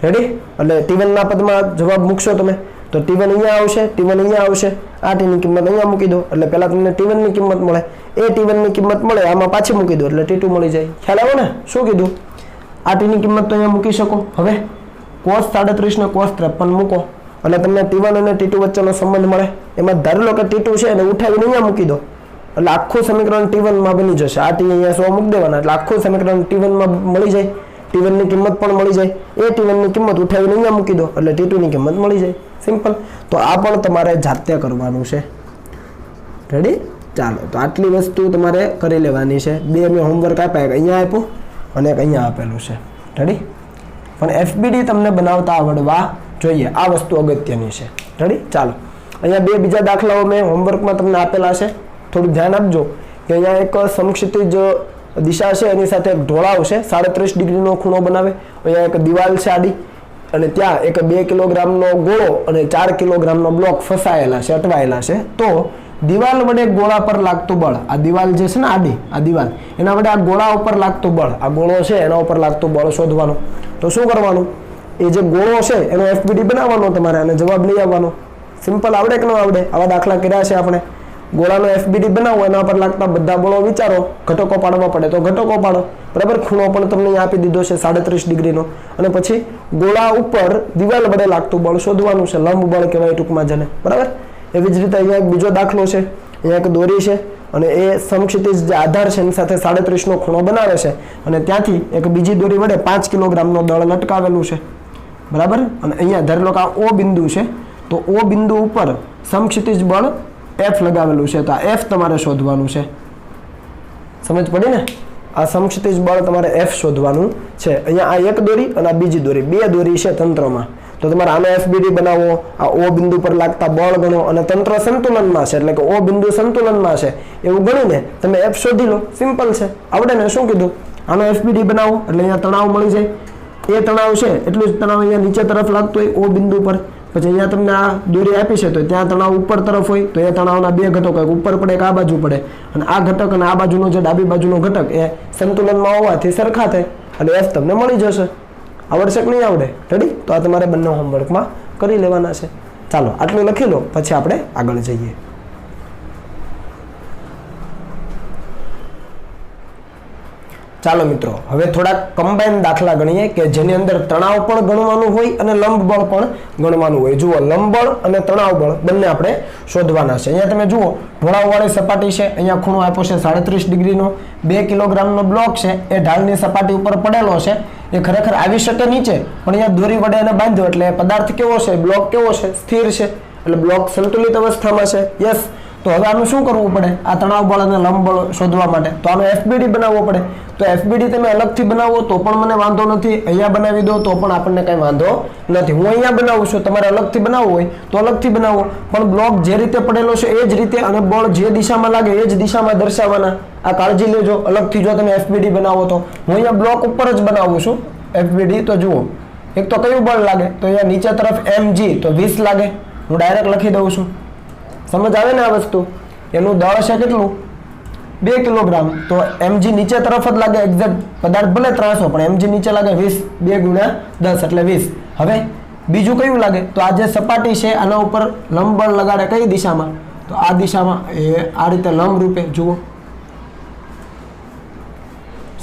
રેડી, એટલે T1 ના પદમાં જવાબ મૂકશો તમે તો T1 અહીંયા આવશે, T1 અહીંયા આવશે, આ T ની કિંમત અહીંયા મૂકી દો એટલે પહેલા તમને T1 ની કિંમત મળે, એ T1 ની કિંમત મળે આમાં પાછી મૂકી દો એટલે T2 મળી જાય. ખ્યાલ આવ્યો ને શું કીધું, આ T ની કિંમત તો અહીંયા મૂકી શકો. હવે cos 37 ને cos 53 મૂકો અને તમને T1 અને T2 વચ્ચેનો સંબંધ મળે. એમાં ધારી લો કે T2 છે એને ઉઠાવીને અહીંયા મૂકી દો એટલે આખું સમીકરણ T1 માં બની જશે. આ T અહીંયા 100 મૂકી દેવાના એટલે આખું સમીકરણ T1 માં મળી જાય, T1 ની કિંમત પણ મળી જાય, એ T1 ની કિંમત ઉઠાવીને અહીંયા મૂકી દો એટલે T2 ની કિંમત મળી જાય. સિમ્પલ. તો આ પણ તમારે જાતે કરવાનું છે. રેડી, ચાલો તો આટલી વસ્તુ તમારે કરી લેવાની છે. બે મેં હોમવર્ક આપ્યા, એક અહીંયા આપ્યું અને એક અહીંયા આપેલું છે. રેડી, પણ FBD તમને બનાવતા આવડવા જોઈએ, આ વસ્તુ અગત્યની છે. રેડી, ચાલો અહીંયા બે બીજા દાખલાઓ મેં હોમવર્કમાં તમને આપેલા છે, થોડું ધ્યાન આપજો કે અહીંયા એક સમક્ષિતિજ દિશા છે, એની સાથે એક ઢોળાવ છે 37 ડિગ્રીનો ખૂણો બનાવે, અહીંયા એક દિવાલ છે આડી અને ત્યાં એક 2 કિલોગ્રામનો ગોળો અને 4 કિલોગ્રામનો બ્લોક ફસાયેલા છે, અટવાયેલા છે. તો દિવાલ વડે ગોળા પર લાગતું બળ, આ દિવાલ જે છે ને આડી આ દિવાલ, એના વડે આ ગોળા ઉપર લાગતું બળ, આ ગોળો છે એના ઉપર લાગતું બળ શોધવાનું. તો શું કરવાનું, એ જે ગોળો છે એનો FBD બનાવવાનો તમારે અને જવાબ લઈ આવવાનો. સિમ્પલ. આવડે કે ન આવડે, આવા દાખલા કર્યા છે આપણે. ગોળાનો FBD બનાવો, એના પર લાગતા બધા બળો વિચારો, ઘટકો પાડવા પડે તો ઘટકો પાડો. બરાબર, ખૂણો પણ તમને અહીં આપી દીધો છે 37 ડિગ્રીનો, અને પછી ગોળા ઉપર દિવાલ વડે લાગતું બળ શોધવાનું છે, લંબ બળ કહેવાય ટૂંકમાં જેને. બરાબર, એવી જ રીતે અહીંયા એક બીજો દાખલો છે, અહીંયા એક દોરી છે અને એ સમક્ષિતિજ જે આધાર છે એની સાથે 37નો ખૂણો બનાવે છે અને ત્યાંથી એક બીજી દોરી વડે 5 કિલોગ્રામનો દળ લટકાવેલું છે. બરાબર, અને અહીંયા ધારી લો કે આ O બિંદુ છે, તો O બિંદુ ઉપર સમક્ષિતિજ બળ F લગાવેલું છે, તો આ F તમારે શોધવાનું છે. સમજ પડી ને, આ સમક્ષિતિજ બળ તમારે F શોધવાનું છે. અહીંયા આ એક દોરી અને આ બીજી દોરી, બે દોરી છે તંત્રમાં, તો તમારે આનો FBD બનાવો, આ O બિંદુ પર લાગતા બળ ગણો અને તંત્ર સંતુલનમાં છે એટલે કે O બિંદુ સંતુલનમાં છે એવું ગણીને તમે F શોધી લો. સિમ્પલ છે, આવડે ને. શું કીધું, આનો FBD બનાવો એટલે અહીંયા તણાવ મળી જાય, એ તણાવ છે એટલું જ તણાવ અહીંયા નીચે તરફ લાગતું હોય O બિંદુ પર. પછી અહીંયા તમને આ દોરી આપી છે તો ત્યાં તણાવ ઉપર તરફ હોય, તો એ તણાવના બે ઘટકો, એક ઉપર પડે એક આ બાજુ પડે, અને આ ઘટક અને આ બાજુનો જે ડાબી બાજુનો ઘટક એ સંતુલનમાં હોવાથી સરખા થાય અને F તમને મળી જશે. આવડશે કે નહીં આવડે? રેડી, તો આ તમારે બંને હોમવર્કમાં કરી લેવાના છે. ચાલો આટલું લખી લો, પછી આપણે આગળ જઈએ. ચાલો મિત્રો હવે થોડા કમ્બાઈન દાખલા ગણીએ કે જેની અંદર તણાવ પણ ગણવાનું હોય અને લંબ બળ પણ ગણવાનું હોય. જુઓ, લંબ બળ અને તણાવ બળ બંને આપણે શોધવાના છે. અહીંયા તમે જુઓ, ઢોળાવવાળી સપાટી છે, અહીંયા ખૂણો આપ્યો છે 37 ડિગ્રીનો, 2 કિલોગ્રામનો બ્લોક છે, એ ઢાળની સપાટી ઉપર પડેલો છે. એ ખરેખર આવી શકે નીચે, પણ અહીંયા દોરી વડે એને બાંધ્યો એટલે પદાર્થ કેવો છે, બ્લોક કેવો છે, સ્થિર છે, એટલે બ્લોક સંતુલિત અવસ્થામાં છે. યસ. તો હવે આનું શું કરવું પડે, આ તણાવ બળ અને લંબ બળ શોધવા માટે? તો આનો FBD બનાવવો પડે. તો FBD તમે અલગથી બનાવો તો પણ મને વાંધો નથી, અહીંયા બનાવી દો તો પણ આપણને કઈ વાંધો નથી. હું અહીંયા બનાવું છું, તમારે અલગથી બનાવવું હોય તો અલગથી બનાવો, પણ બ્લોક જે રીતે પડેલો છે એ જ રીતે અને બળ જે દિશામાં લાગે એ જ દિશામાં દર્શાવવાના. આ કાળજી લેજો, અલગથી જો તમે FBD બનાવો તો. હું અહીંયા બ્લોક ઉપર જ બનાવું છું FBD. તો જુઓ, એક તો કયું બળ લાગે, તો અહીંયા નીચે તરફ mg, તો 20 લાગે. હું ડાયરેક્ટ લખી દઉં છું, સમજ આવે ને આ વસ્તુ. એનું દળ છે કેટલું, 2 કિલોગ્રામ, તો mg નીચે તરફ જ લાગે. એક્ઝેક્ટ પદાર્થ ભલે 300 પણ mg નીચે લાગે 20, 2 ગુણ્યા 10 એટલે 20. હવે બીજું કયું લાગે, તો આ જે સપાટી છે આના ઉપર લંબ બળ લગાડે કઈ દિશામાં, તો આ દિશામાં. એ આ રીતે લંબ રૂપે જુઓ,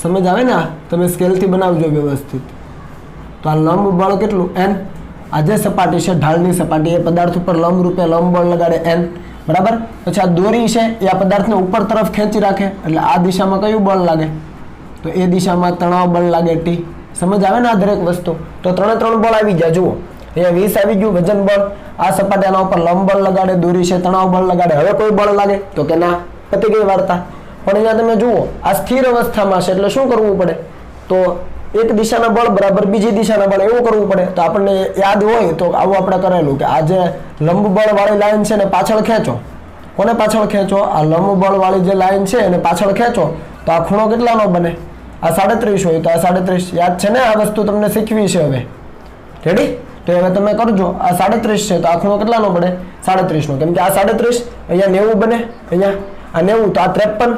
સમજ આવે ને? આ તમે સ્કેલથી બનાવજો વ્યવસ્થિત. તો આ લંબ બળ કેટલું, n. આ જે સપાટી છે ઢાળની સપાટી, એ પદાર્થ ઉપર લંબ રૂપે લંબ બળ લગાડે n, બરાબર. પછી આ દોરી છે એ આ પદાર્થને ઉપર તરફ ખેંચી રાખે, એટલે આ દિશામાં કયું બળ લાગે, તો એ દિશામાં તણાવ બળ લાગે T. સમજ આવે ને આ દરેક વસ્તુ? તો 3 બળ આવી ગયા. જુઓ, અહીંયા 20 આવી ગયું વજન બળ, આ સપાટી આના ઉપર લંબ બળ લગાડે, દોરી છે તણાવ બળ લગાડે. હવે કોઈ બળ લાગે, તો કે ના, પતી ગઈ વાર્તા. પણ અહીંયા તમે જુઓ, આ સ્થિર અવસ્થામાં છે એટલે શું કરવું પડે, તો એક દિશાના બળ બરાબર બીજી દિશાના બળ, એવું કરવું પડે. તો આપણને યાદ હોય તો આવું આપણે કરેલું કે આ જે લંબ બળ વાળી લાઈન છે ને પાછળ ખેંચો. કોને પાછળ ખેંચો? આ લંબ બળ વાળી જે લાઈન છે એને પાછળ ખેંચો તો આ ખૂણો કેટલાનો બને, આ 37 હોય તો આ 37. યાદ છે ને? આ વસ્તુ તમને શીખવી છે હવે. રેડી? તો હવે તમે કરજો. આ 37 છે તો આ ખૂણો કેટલાનો બને, 37 નો. કેમ કે આ 37, અહીંયા 90 બને, અહીંયા આ 90, તો આ 53,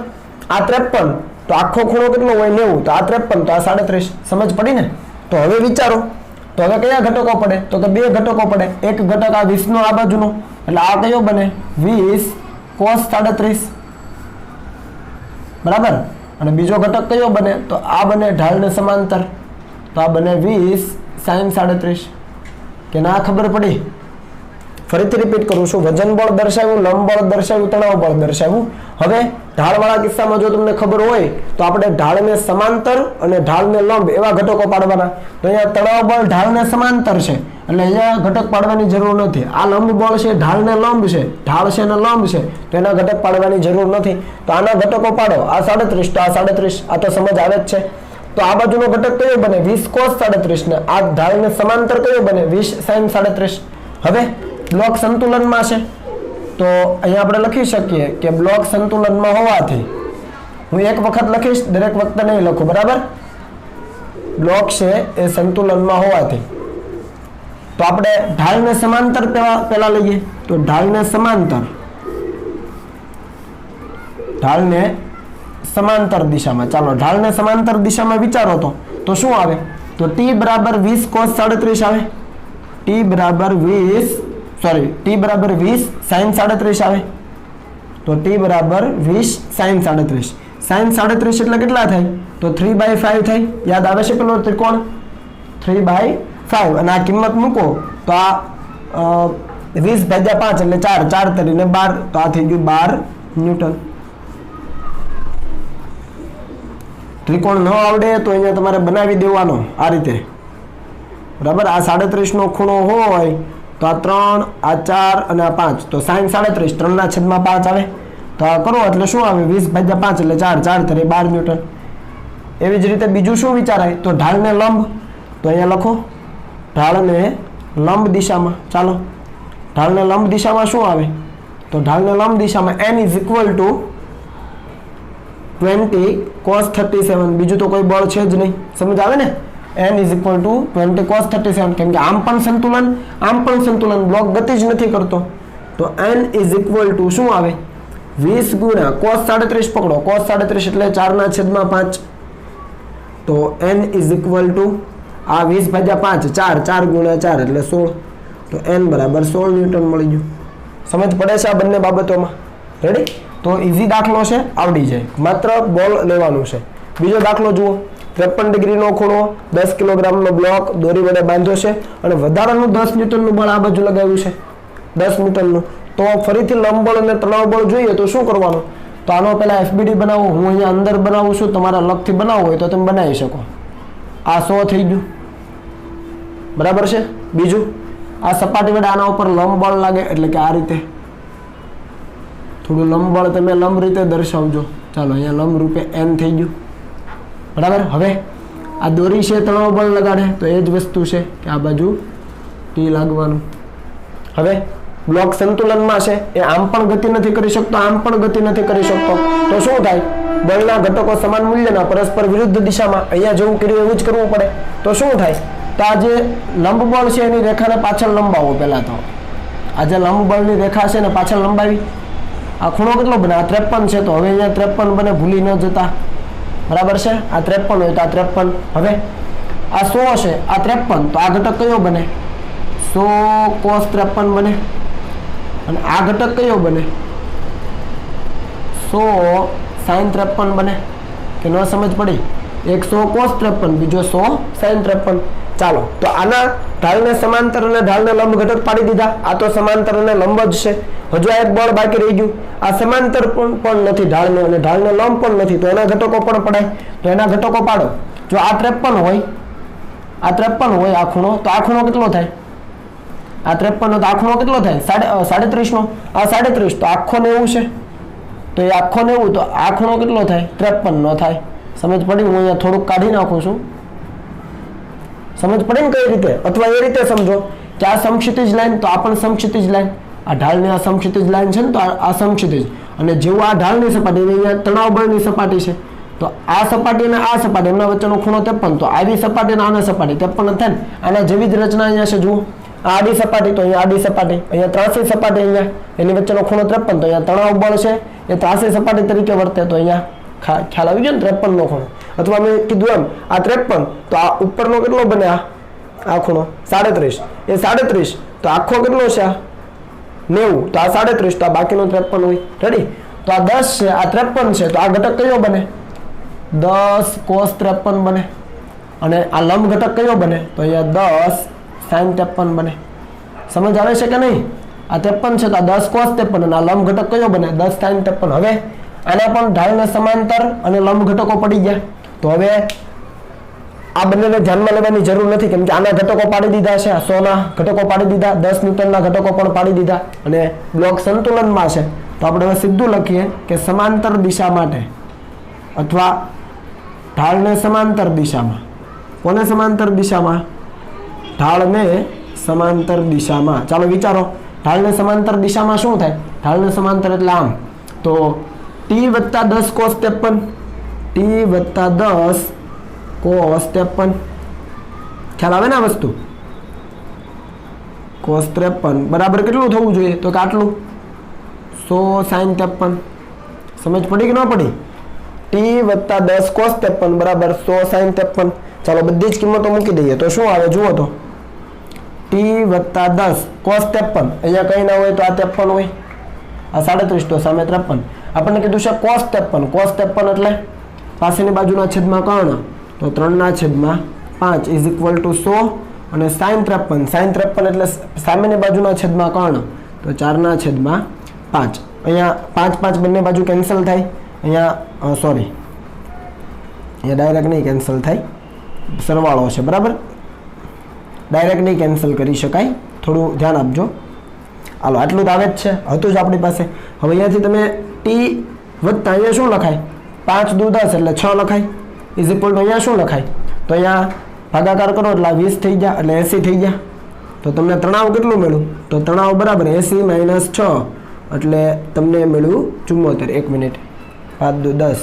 આ 53, તો આખો ખૂણો કેટલો હોય, 90, તો આ 53, તો આ 37. સમજ પડી ને? તો હવે વિચારો, તો હવે કયા ઘટકો પડે, તો કે 2 ઘટકો પડે. એક ઘટક આ 20 નો આ બાજુનો, એટલે આ કયો બને, 20 cos 37, બરાબર. અને બીજો ઘટક કયો બને, તો આ બને ઢાળને સમાંતર, તો આ બને 20 sin 37. કે ના ખબર પડી? ફરીથી રિપીટ કરું છું, વજન બળ દર્શાવ્યું, લંબ બળ દર્શાવ્યું, તણાવ બળ દર્શાવ્યું. હવે ઢાળવાળા કિસ્સામાં જો તમને ખબર હોય તો આપણે ઢાળને સમાંતર અને ઢાળને લંબ એવા ઘટકો પાડવાના. તો અહીંયા તણાવ બળ ઢાળને સમાંતર છે એટલે અહીંયા ઘટક પાડવાની જરૂર નથી. આ લંબ બળ છે ઢાળને લંબ છે, ઢાળ છે ને લંબ છે, તો એના ઘટક પાડવાની જરૂર નથી. તો આના ઘટકો પાડો, આ 37, તો આ 37, આ તો સમજ આવે જ છે. તો આ બાજુનો ઘટક કયો બને, 20 cos 37, ને આ ઢાળને સમાંતર કયો બને, 20 sin 37. હવે બ્લોક સંતુલનમાં છે તો અહીંયા આપણે લખી શકીએ કે બ્લોક સંતુલનમાં હોવાથી, હું એક વખત લખીશ, દરેક વખતે નહીં લખું, બરાબર. બ્લોક છે એ સંતુલનમાં હોવાથી તો આપણે ઢાળને સમાંતર પેલા લઈએ. તો ઢાળને સમાંતર દિશામાં, ચાલો ઢાળને સમાંતર દિશામાં વિચારો તો શું આવે, તો T બરાબર 20 cos 37 આવે, T બરાબર 20 sin 37 આવે. તો T બરાબર 20 sin 37. sin 37 એટલે કેટલા થાય, તો 3/5 થાય. યાદ આવે છે પેલો ત્રિકોણ 3/5, અને આ કિંમત મૂકો તો આ 20/5 એટલે 4 તરીને 12, તો આ થઈ ગયું 12 ન્યૂટન. ત્રિકોણ ન આવડે તો અહીંયા તમારે બનાવી દેવાનો આ રીતે, બરાબર. આ 37 નો ખૂણો હોય તો આ 3, આ 4 અને આ 5, તો sin 37 3/5 આવે. તો આ કરો એટલે શું આવે, 20/5 એટલે 4 તરી 12 ન્યૂટન. એવી જ રીતે બીજું શું વિચારાય, તો ઢાળને લંબ, તો અહીંયા લખો ઢાળને લંબ દિશામાં. ચાલો ઢાળને લંબ દિશામાં શું આવે, તો ઢાળને લંબ દિશામાં n = 20 cos 37. બીજું તો કોઈ બળ છે જ નહીં, સમજ આવે ને? n = 20 cos 37. કેમ કે આમ પણ સંતુલન, બ્લોક ગતિ જ નથી કરતો. તો n = શું આવે, 20 ગુણ્યા cos 37 પકડો, cos 37 એટલે 4/5. તો n = આ 20/5, 4 ગુણ્યા 4 એટલે 16. તો n બરાબર 16 ન્યૂટન મળી ગયું. સમજ પડે છે આ બંને બાબતોમાં? રેડી? તો ઈઝી દાખલો છે, આવડી જાય, માત્ર બળ લેવાનું છે. બીજો દાખલો જુઓ 53 ડિગ્રીનો ખૂણો 10 કિલોગ્રામનો બ્લોક દોરી વડે બાંધ્યો છે અને વધારાનું 10 ન્યૂટનનું બળ આ બાજુ લગાવ્યું છે 10 ન્યૂટનનું. તો ફરીથી લંબ બળ અને તણાવ બળ જોઈએ તો શું કરવાનું? તો આનો પહેલા એફબીડી બનાવો. હું અહીંયા અંદર બનાવું છું, તમારા અલગથી બનાવવું હોય તો તમે બનાવી શકો. આ 100 થઈ ગયું, બરાબર છે. બીજું આ સપાટી વડે આના ઉપર લંબ બળ લાગે એટલે કે આ રીતે થોડું લંબ બળ તમે લંબ રીતે દર્શાવજો. ચાલો અહીંયા લંબ રૂપે n થઈ ગયું, બરાબર. હવે આ દોરી છે તણાવ બળ લગાડે તો એ જ વસ્તુ છે કે આ બાજુ ટી લાગવાનું. હવે બ્લોક સંતુલનમાં છે, એ આમ પણ ગતિ નથી કરી શકતો, આમ પણ ગતિ નથી કરી શકતો. તો શું થાય? બળના ઘટકો સમાન મૂલ્યના પરસ્પર વિરુદ્ધ દિશામાં અહીંયા જેવું કર્યું એવું જ કરવું પડે. તો શું થાય? તો આ જે લંબ બળ છે એની રેખાને પાછળ લંબાવો. પહેલા તો આ જે લંબ બળની રેખા છે ને પાછળ લંબાવી. આ ખૂણો કેટલો બને? આ 53 છે. તો હવે અહીંયા 53 બને, ભૂલી ન જતા, બરાબર છે. આ 53 હોય તો આ 53. હવે આ 100 છે, આ 53. તો આ ઘટક કયો બને? 100 cos 53 બને. અને આ ઘટક કયો બને? 100 sin 53 બને. કે ન સમજ પડી? એક 100 cos 53, બીજો 100 sin 53. ચાલો, તો આના ઢાલને સમાંતર અને ઢાલને લંબ ઘટક પાડી દીધા. આ તો સમાંતર અને લંબ જ છે. હજુ આ એક બળ બાકી રહી ગયું. આ સમાંતર પણ નથી ઢાલને અને ઢાલને લંબ પણ નથી, તો એના ઘટકો પણ પડાય. તો એના ઘટકો પાડો. જો આ 53 હોય, આ 53 હોય આ ખૂણો, તો આ ખૂણો કેટલો થાય? આ 53 નો તો આ ખૂણો કેટલો થાય? 37 નો. આ 37, તો આખો 90 છે. તો એ આખો 90, તો આ ખૂણો કેટલો થાય? 53 નો થાય. સમજ પડી? હું અહીંયા થોડુંક કાઢી નાખું છું. સમજ પડી ને કઈ રીતે? અથવા એ રીતે સમજો કે આ સમક્ષિતિજ લાઈન, તો આ પણ સમક્ષિતિજ લાઈન. આ ઢાલની આ સમક્ષિતિજ લાઈન છે ને, તો આ સમક્ષિતિજ. અને જેવું આ ઢાલની સપાટી, અહીંયા તણાવ બળની સપાટી છે. તો આ સપાટી અને આ સપાટી એમના વચ્ચેનો ખૂણો 53. તો આવી સપાટી અને આના સપાટી 53 થાય ને. આના જેવી જ રચના અહીંયા છે. જુઓ, આ આડી સપાટી, તો અહીંયા આડી સપાટી, અહીંયા ત્રાસી સપાટી, અહીંયા એની વચ્ચેનો ખૂણો 53. તો અહીંયા તણાવ બળ છે એ ત્રાસી સપાટી તરીકે વર્તે. તો અહીંયા ખ્યાલ આવી ગયો ને 53 નો ખૂણો. અથવા મેં કીધું એમ આ 53, તો આ ઉપરનો કેટલો બને? આ ખૂણો 37. એ 37, તો આખો કેટલો છે? 90. તો આ 37, તો આ બાકીનો 53 હોય. રેડી? તો આ 10 છે, આ 53 છે. તો આ ઘટક કયો બને? 10 cos 53 બને. અને આ લંબ ઘટક કયો બને? તો અહીંયા 10 sin 53 બને. સમજ આવે છે કે નહીં? આ 53 છે, તો આ 10 cos 53 અને આ લંબ ઘટક કયો બને? 10 sin 53. હવે આના પણ ઢાલને સમાંતર અને લંબ ઘટકો પડી ગયા. તો હવે આ બંનેને ધ્યાનમાં લેવાની જરૂર નથી, કેમ કે આના ઘટકો પાડી દીધા છે. આ 100 ના ઘટકો પાડી દીધા, 10 ન્યૂટનના ઘટકો પણ પાડી દીધા અને બ્લોક સંતુલનમાં છે. તો આપણે હવે સીધું લખીએ કે સમાંતર દિશા માટે અથવા ઢાળને સમાંતર દિશામાં. કોને સમાંતર દિશામાં? ઢાળને સમાંતર દિશામાં. ચાલો વિચારો, ઢાળને સમાંતર દિશામાં શું થાય? ઢાળને સમાંતર એટલે આમ. તો t + 10 cos 53, t + 10 cos 53. ખ્યાલ આવે ને આ વસ્તુ? cos 53 બરાબર કેટલું થવું જોઈએ? તો કે આટલું 100 sin 53. સમજ પડી કે ન પડી? t + 10 cos 53 બરાબર 100 sin 53. ચાલો બધી જ કિંમતો મૂકી દઈએ તો શું આવે? જુઓ તો t + 10 cos 53, અહીંયા કઈ ના હોય તો આ 53 હોય, આ 37, તો સામે 53. આપણને કીધું છે cos 53. cos 53 એટલે પાસેની બાજુના છેદમાં કર્ણ, તો 3/5 = 100. અને sin 53, sin 53 એટલે સામેની બાજુના છેદમાં કર્ણ, તો 4/5. અહીંયા 5 બંને બાજુ કેન્સલ થાય. અહીંયા સોરી, અહીંયા ડાયરેક્ટ નહીં કેન્સલ થાય, સરવાળો છે, બરાબર? ડાયરેક્ટ નહીં કેન્સલ કરી શકાય, થોડું ધ્યાન આપજો. હાલો, આટલું તો આવે જ છે, હતું જ આપણી પાસે. હવે અહીંયાથી તમે t વત્તા અહીંયા શું લખાય? 5 દુ 10 એટલે 6 લખાય. = અહીંયા શું લખાય? તો અહીંયા ભાગાકાર કરો એટલે 20 થઈ ગયા, એટલે 80 થઈ ગયા. તો તમને તણાવ કેટલું મળ્યું? તો તણાવ બરાબર 80 - 6 એટલે તમને મળ્યું 74. 1 મિનિટ, 5 દુ 10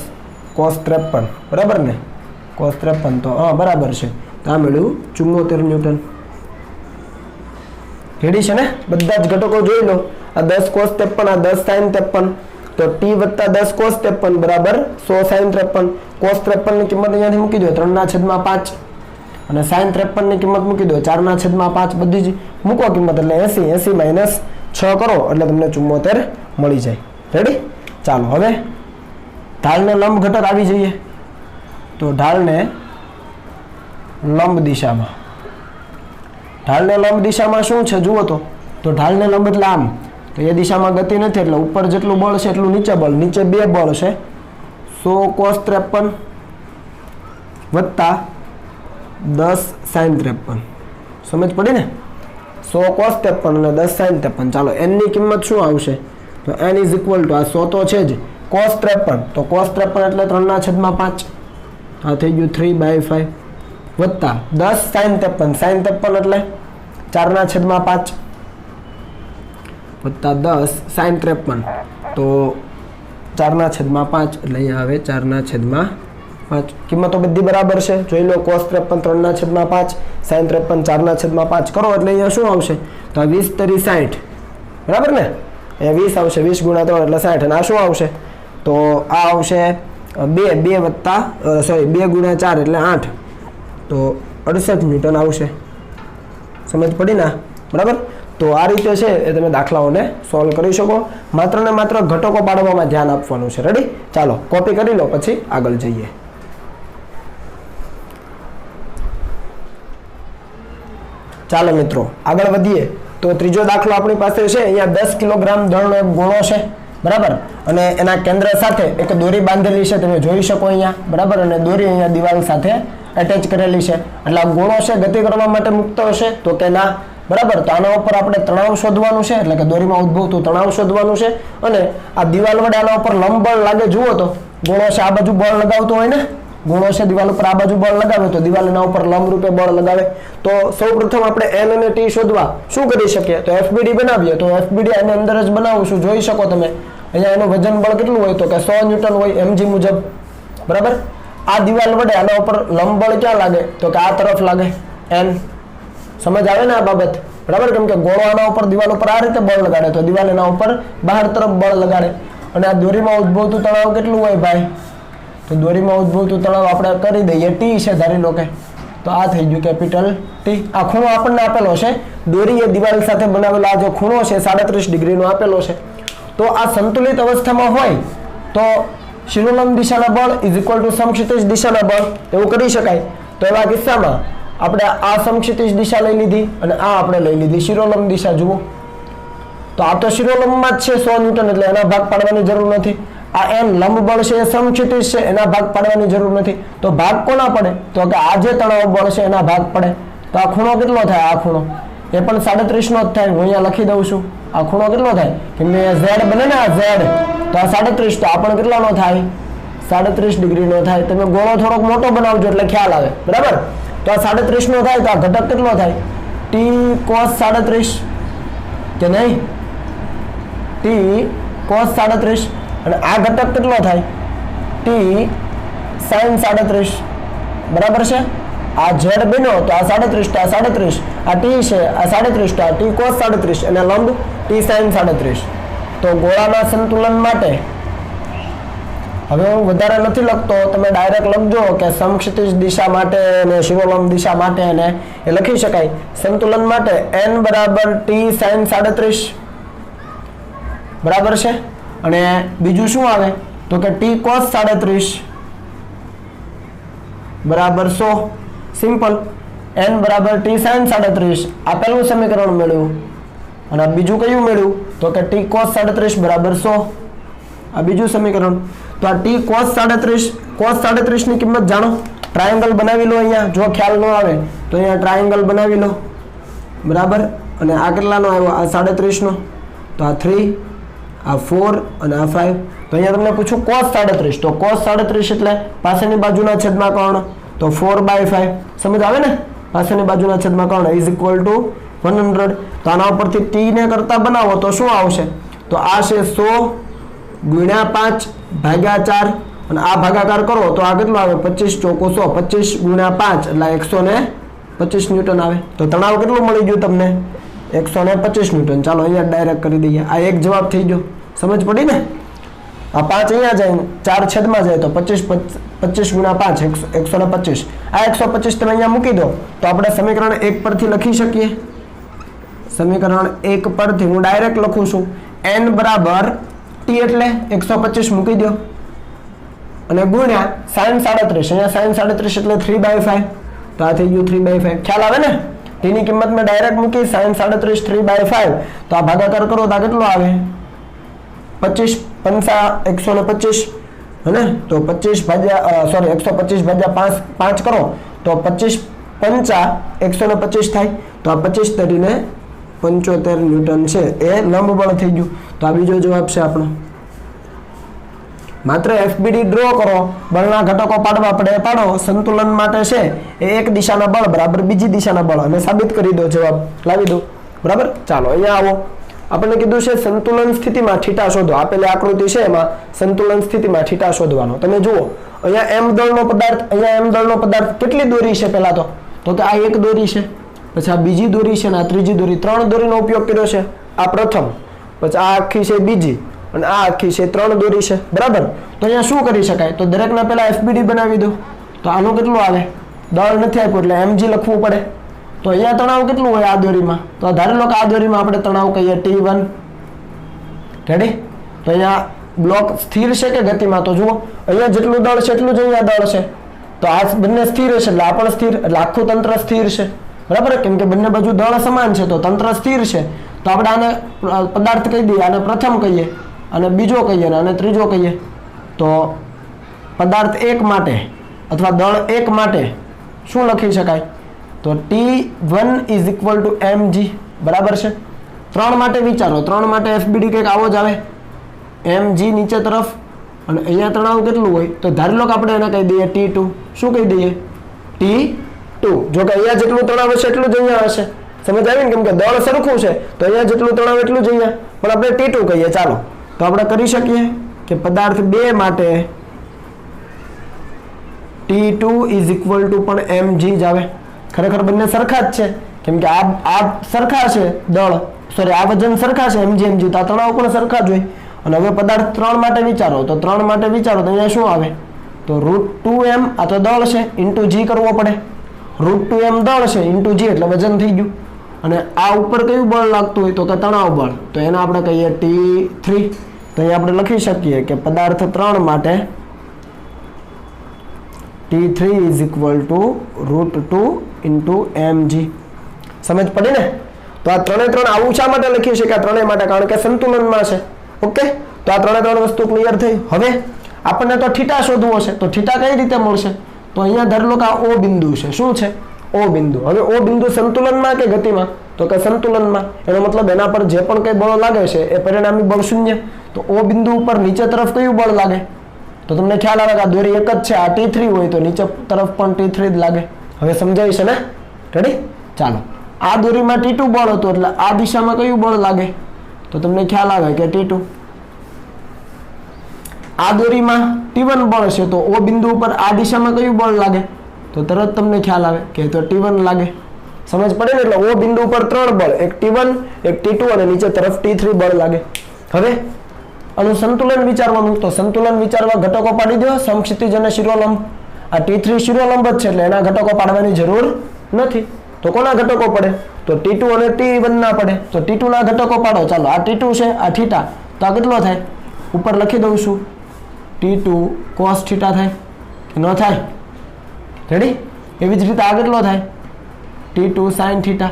cos 53, બરાબર ને? cos 53, તો હા બરાબર છે. તો આ મળ્યું 74 ન્યૂટન. રેડી છે ને? બધા જ ઘટકો જોઈ લો. આ 10 cos 53, આ 10 sin 53. તો t + 10 cos 53 બરાબર 100 sin 53. cos 53 ની કિંમત અહીંયાથી મૂકી દો 3/5 અને sin 53 ની કિંમત મૂકી દો 4/5. બધી જ મૂકો કિંમત એટલે 80 - 6 કરો એટલે તમને 74 મળી જાય. રેડી? ચાલો હવે ઢાળને લંબ ઘટક આવી જઈએ. તો ઢાળને લંબ દિશામાં. ઢાળને લંબ દિશામાં શું છે જુઓ તો ઢાળને લંબ એટલે આમ, તો એ દિશામાં ગતિ નથી એટલે ઉપર જેટલું બળ છે એટલું નીચે બળ. નીચે 2 બળ છે 100 cos 53 વત્તા 10 sin 53. સમજ પડી ને? 100 cos 53 અને 10 sin 53. ચાલો n ની કિંમત શું આવશે? તો n ઇઝ ઇક્વલ ટુ આ 100 તો છે જ, cos 53 તો cos 53 એટલે 3/5, આ થઈ ગયું 3/5 વત્તા 10 sin 53, sin 53 એટલે 4/5 વત્તા 10 sin 53 તો 4/5 એટલે અહીંયા આવે 4/5. કિંમતો બધી બરાબર છે, જોઈ લો. cos 53 3/5, sin 53 4/5 કરો એટલે અહીંયા શું આવશે? તો આ 20 તરી 60, બરાબર ને? અહીંયા 20 આવશે, 20 ગુણ્યા 3 એટલે 60. અને આ શું આવશે? તો આ આવશે 2 વત્તા 2 ગુણ્યા 4 એટલે 8, તો 68 ન્યૂટન આવશે. સમજ પડી ને? બરાબર. તો આ રીતે છે એ તમે દાખલાઓને સોલ્વ કરી શકો. માત્ર ને માત્ર ઘટકો પાડવામાં ધ્યાન આપવાનું છે. રેડી? ચાલો કોપી કરી લો, પછી આગળ જઈએ. ચાલો મિત્રો આગળ વધીએ. તો ત્રીજો દાખલો આપણી પાસે છે. અહીંયા 10 કિલોગ્રામ દળનો એક ગોળો છે, બરાબર, અને એના કેન્દ્ર સાથે એક દોરી બાંધેલી છે, તમે જોઈ શકો અહીંયા, બરાબર, અને દોરી અહીંયા દિવાલ સાથે એટેચ કરેલી છે. એટલે આ ગોળો છે ગતિ કરવા માટે મુક્ત હશે તો કે ના, બરાબર. તો આના ઉપર આપણે તણાવ શોધવાનું છે, એટલે કે દોરીમાં ઉદ્ભવતું તણાવ શોધવાનું છે. અને આ દિવાલ વડે આના ઉપર લંબ બળ લાગે. જુઓ તો ગોળો છે આ બાજુ બળ લગાવતો હોય ને, ગોળો છે દિવાલ ઉપર આ બાજુ બળ લગાવે તો દિવાલ એના ઉપર લંબ રૂપે બળ લગાવે. તો સૌપ્રથમ આપણે n અને t શોધવા શું કરી શકીએ? તો FBD બનાવીએ. તો FBD આની અંદર જ બનાવશું, જોઈ શકો તમે. અહીંયા એનું વજન બળ કેટલું હોય? તો કે 100 ન્યૂટન હોય mg મુજબ, બરાબર. આ દિવાલ વડે આના ઉપર લંબ બળ ક્યાં લાગે? તો કે આ તરફ લાગે, n. સમજ આવે ને આ બાબત? બરાબર. કેમ કે ગોળો આના ઉપર દિવાલ ઉપર આ રીતે બળ લગાડે તો દિવાલ એના ઉપર બહાર તરફ બળ લગાડે. અને આ દોરીમાં ઉદ્ભવતું તણાવ કેટલું હોય ભાઈ? તો દોરીમાં ઉદ્ભવતું તણાવ આપણે કરી દઈએ t છે, ધારી લો કે. તો આ થઈ ગયું કેપિટલ T. આ ખૂણો આપણને આપેલો છે, દોરી એ દિવાલ સાથે બનાવેલો આ જે ખૂણો છે 37 ડિગ્રીનો આપેલો છે. તો આ સંતુલિત અવસ્થામાં હોય તો શિરોલંબ દિશાના બળ ઇઝ ઇક્વલ ટુ સમક્ષિતિજ દિશાના બળ, એવું કરી શકાય. તો એવા કિસ્સામાં આપણે આ સમક્ષિતિજ દિશા લઈ લીધી અને આ આપણે લઈ લીધી શિરોલંબ દિશા. જુઓ તો આ તો શિરોલંબમાં જ છે 100 ન્યૂટન, એટલે એના ભાગ પાડવાની જરૂર નથી. આ n લંબ બળ છે એ સમક્ષિતિજ છે, એના ભાગ પાડવાની જરૂર નથી. તો ભાગ કોના પડે? તો કે આ જે તણાવ બળ છે એના ભાગ પડે. તો આ ખૂણો કેટલો થાય? આ ખૂણો એ પણ 37 નો જ થાય. હું અહીંયા લખી દઉં છું. આ ખૂણો કેટલો થાય? કે z બને ને, આ z, તો આ 37, તો આ પણ કેટલાનો થાય? 37 ડિગ્રીનો થાય. તમે ગોળો થોડોક મોટો બનાવજો એટલે ખ્યાલ આવે, બરાબર. તો આ 37 નો થાય તો આ ઘટક કેટલો થાય? t cos 37 કે નહીં? t cos 37. અને આ ઘટક કેટલો થાય? t sin 37, બરાબર છે. આ z બન્યો તો આ 37, તો આ 37, આ t છે આ 37, તો આ t cos 37 અને લંબ t sin 37. તો ગોળાના સંતુલન માટે હવે હું વધારે નથી લખતો, તમે ડાયરેક્ટ લખજો કે સમક્ષિતિજ દિશા માટે અને શિરોલંબ દિશા માટે, અને એ લખી શકાય. સંતુલન માટે n બરાબર t sin 37, બરાબર છે. અને બીજું શું આવે? તો કે t cos 37 બરાબર 100. સિમ્પલ. n બરાબર t sin 37, આ પહેલું સમીકરણ મળ્યું. અને બીજું કયું મળ્યું? તો કે t cos 37 બરાબર 100, આ બીજું સમીકરણ. તો આ t cos 37 ની કિંમત જાણો. ટ્રાયેંગલ બનાવી લો અહીંયા, જો ખ્યાલ ન આવે તો અહીંયા ટ્રાયેંગલ બનાવી લો, બરાબર. અને આ કેટલાનો આવ્યો? આ 37 નો. તો આ 3, આ 4 અને આ 5. તો અહીંયા તમને પૂછું cos 37, તો cos 37 એટલે પાછળની બાજુના છેદમાં કર્ણ, તો 4/5. સમજ આવે ને? પાછળની બાજુના છેદમાં કર્ણ ઇઝ ઇક્વલ ટુ 100. તો આના ઉપરથી t ને કરતા બનાવો તો શું આવશે? તો આ છે 100 ગુણ્યા 5 ભાગ્યા 4, અને આ ભાગાકાર કરો તો આ કેટલો આવે? 25 ચોકો 100, 25 ગુણ્યા 5 એટલે 125 ન્યૂટન આવે. તો તણાવ કેટલું મળી ગયું તમને? 125 ન્યૂટન. ચાલો અહીંયા ડાયરેક્ટ કરી દઈએ. આ એક જવાબ થઈ ગયો. સમજ પડી ને? આ 5 અહીંયા જાય, 4 છેદમાં જાય તો 25 ગુણ્યા 5 125. આ 125 તમે અહીંયા મૂકી દો તો આપણે સમીકરણ 1 પરથી લખી શકીએ. સમીકરણ 1 પરથી હું ડાયરેક્ટ લખું છું n બરાબર t એટલે 125 મૂકી દો. અને ગુણ્યા sin 37, અહીંયા sin 37 એટલે 3/5, તો આ થઈ ગયું 3/5. ખ્યાલ આવે ને? t ની કિંમત મેં ડાયરેક્ટ મૂકી sin 37 3/5, તો આ ભાગાકાર કરો તો આ કેટલો આવે? 25 પંચા 125, હે તો 25 ભાગ્યા 125 ભાગ્યા 5 કરો તો 25 પંચા 125 થાય, તો આ 25 તરીને 75 ન્યૂટન છે એ લંબ બળ થઈ ગયું. તો આ બીજો જવાબ છે આપણો. માત્ર એફબીડી ડ્રો કરો, બળના ઘટકો પાડવા પડે પાડો, સંતુલન માટે છે એ એક દિશાના બળ બરાબર બીજી દિશાના બળ, અને સાબિત કરી દો, જવાબ લાવી દો. બરાબર, ચાલો અહીંયા આવો. આપણને કીધું છે સંતુલન સ્થિતિમાં થીટા શોધો. આપેલી આકૃતિ છે એમાં સંતુલન સ્થિતિમાં થીટા શોધવાનો. તમે જુઓ અહીંયા m દળનો પદાર્થ, અહીંયા m દળનો પદાર્થ, કેટલી દોરી છે પહેલા તો કે આ એક દોરી છે, પછી આ બીજી દોરી છે, અને આ ત્રીજી દોરી, 3 દોરીનો ઉપયોગ કર્યો છે. આ પ્રથમ, પછી આ આખી છે બીજી, અને આ આખી છે 3 દોરી છે. બરાબર, તો અહીંયા શું કરી શકાય? તો દરેકના પહેલા એફબીડી બનાવી દો. તો આનું કેટલું આવે? દળ નથી આપ્યું એટલે mg લખવું પડે. તો અહીંયા તણાવ કેટલું હોય આ દોરીમાં? તો ધારી લો કે આ દોરીમાં આપણે તણાવ કહીએ T1. રેડી? તો અહીંયા બ્લોક સ્થિર છે કે ગતિમાં? તો જુઓ અહીંયા જેટલું દળ છે એટલું જ અહીંયા દળ છે. તો આ બંને સ્થિર છે એટલે આ પણ સ્થિર, એટલે આખું તંત્ર સ્થિર છે. બરાબર, કેમ કે બંને બાજુ દળ સમાન છે તો તંત્ર સ્થિર છે. તો આપણે આને પદાર્થ કહી દઈએ, આને પ્રથમ કહીએ, અને બીજો કહીએ, અને ત્રીજો કહીએ. તો પદાર્થ 1 માટે અથવા દળ 1 માટે શું લખી શકાય? તો T1 = mg. બરાબર છે. 3 માટે વિચારો, 3 માટે એફબીડી કંઈક આવો જ આવે, mg નીચે તરફ, અને અહીંયા તણાવ કેટલું હોય? તો ધારી લો કે આપણે એને કહી દઈએ T2. શું કહી દઈએ? T2. જો કે અહીંયા જેટલું તણાવ હશે એટલું જ અહીંયા હશે. સમજ આવી ને? કેમ કે દળ સરખું છે તો અહીંયા જેટલું તણાવ એટલું જ અહીંયા, પણ આપણે T2 કહીએ. ચાલો, તો આપણે કરી શકીએ કે પદાર્થ 2 માટે T2 = પણ mg જ આવે. ખરેખર બંને સરખા જ છે, કેમ કે આ સરખા છે દળ, આ વજન સરખા છે mg, તો આ તણાવ પણ સરખા જ હોય. અને હવે પદાર્થ 3 માટે વિચારો, તો 3 માટે વિચારો તો અહીંયા શું આવે? તો √2m, આ તો દળ છે, ઇન્ટુ g કરવો પડે. √2m દળ છે, ઇન્ટુ g એટલે વજન થઈ ગયું. અને આ ઉપર કયું બળ લાગતું હોય? તો કે તણાવ બળ, તો એને આપણે કહીએ T3. તો અહીંયા આપણે લખી શકીએ કે પદાર્થ 3 માટે T3 = √2 × mg. સમજ પડી ને? તો આ 3 આવું શા માટે લખ્યું છે કે આ 3 માટે? કારણ કે સંતુલનમાં છે. ઓકે, તો આ 3 વસ્તુ ક્લિયર થઈ. હવે આપણને તો થીટા શોધવો છે, તો થીટા કઈ રીતે મળશે? તો અહીંયા ધારી લો કે આ O બિંદુ છે. શું છે? O બિંદુ. હવે O બિંદુ સંતુલનમાં કે ગતિમાં? તો કે સંતુલનમાં. એનો મતલબ એના પર જે પણ કઈ બળ લાગે છે એ પરિણામી બળ 0. તો O બિંદુ ઉપર નીચે તરફ કયું બળ લાગે? તો તમને ખ્યાલ આવે કે આ દોરી એક જ છે, આ T3 હોય તો નીચે તરફ પણ T3 જ લાગે. હવે સમજાય છે ને? રેડી? ચાલો, આ દોરીમાં T2 બળ હતું એટલે આ દિશામાં કયું બળ લાગે? તો તમને ખ્યાલ આવે કે T2. આ દોરીમાં T1 બળ છે તો O બિંદુ ઉપર આ દિશામાં કયું બળ લાગે? તો તરત તમને ખ્યાલ આવે કે તો T1 લાગે. સમજ પડે ને? એટલે O બિંદુ ઉપર 3 બળ, એક T1, એક T2 અને નીચે તરફ T3 બળ લાગે. હવે આનું સંતુલન વિચારવાનું. તો સંતુલન વિચારવા ઘટકો પાડી દો, સમક્ષિતિજ અને શિરોલંબ. આ T3 શિરોલંબ જ છે એટલે એના ઘટકો પાડવાની જરૂર નથી. તો કોના ઘટકો પડે? તો T2 અને T1 ના પડે. તો T2 ના ઘટકો પાડો. ચાલો, આ T2 છે, આ થીટા, તો આ કેટલો થાય? ઉપર લખી દઉં છું, T2 cos θ થાય કે ન થાય? રેડી? એવી જ રીતે આ કેટલો થાય? T2 sin θ.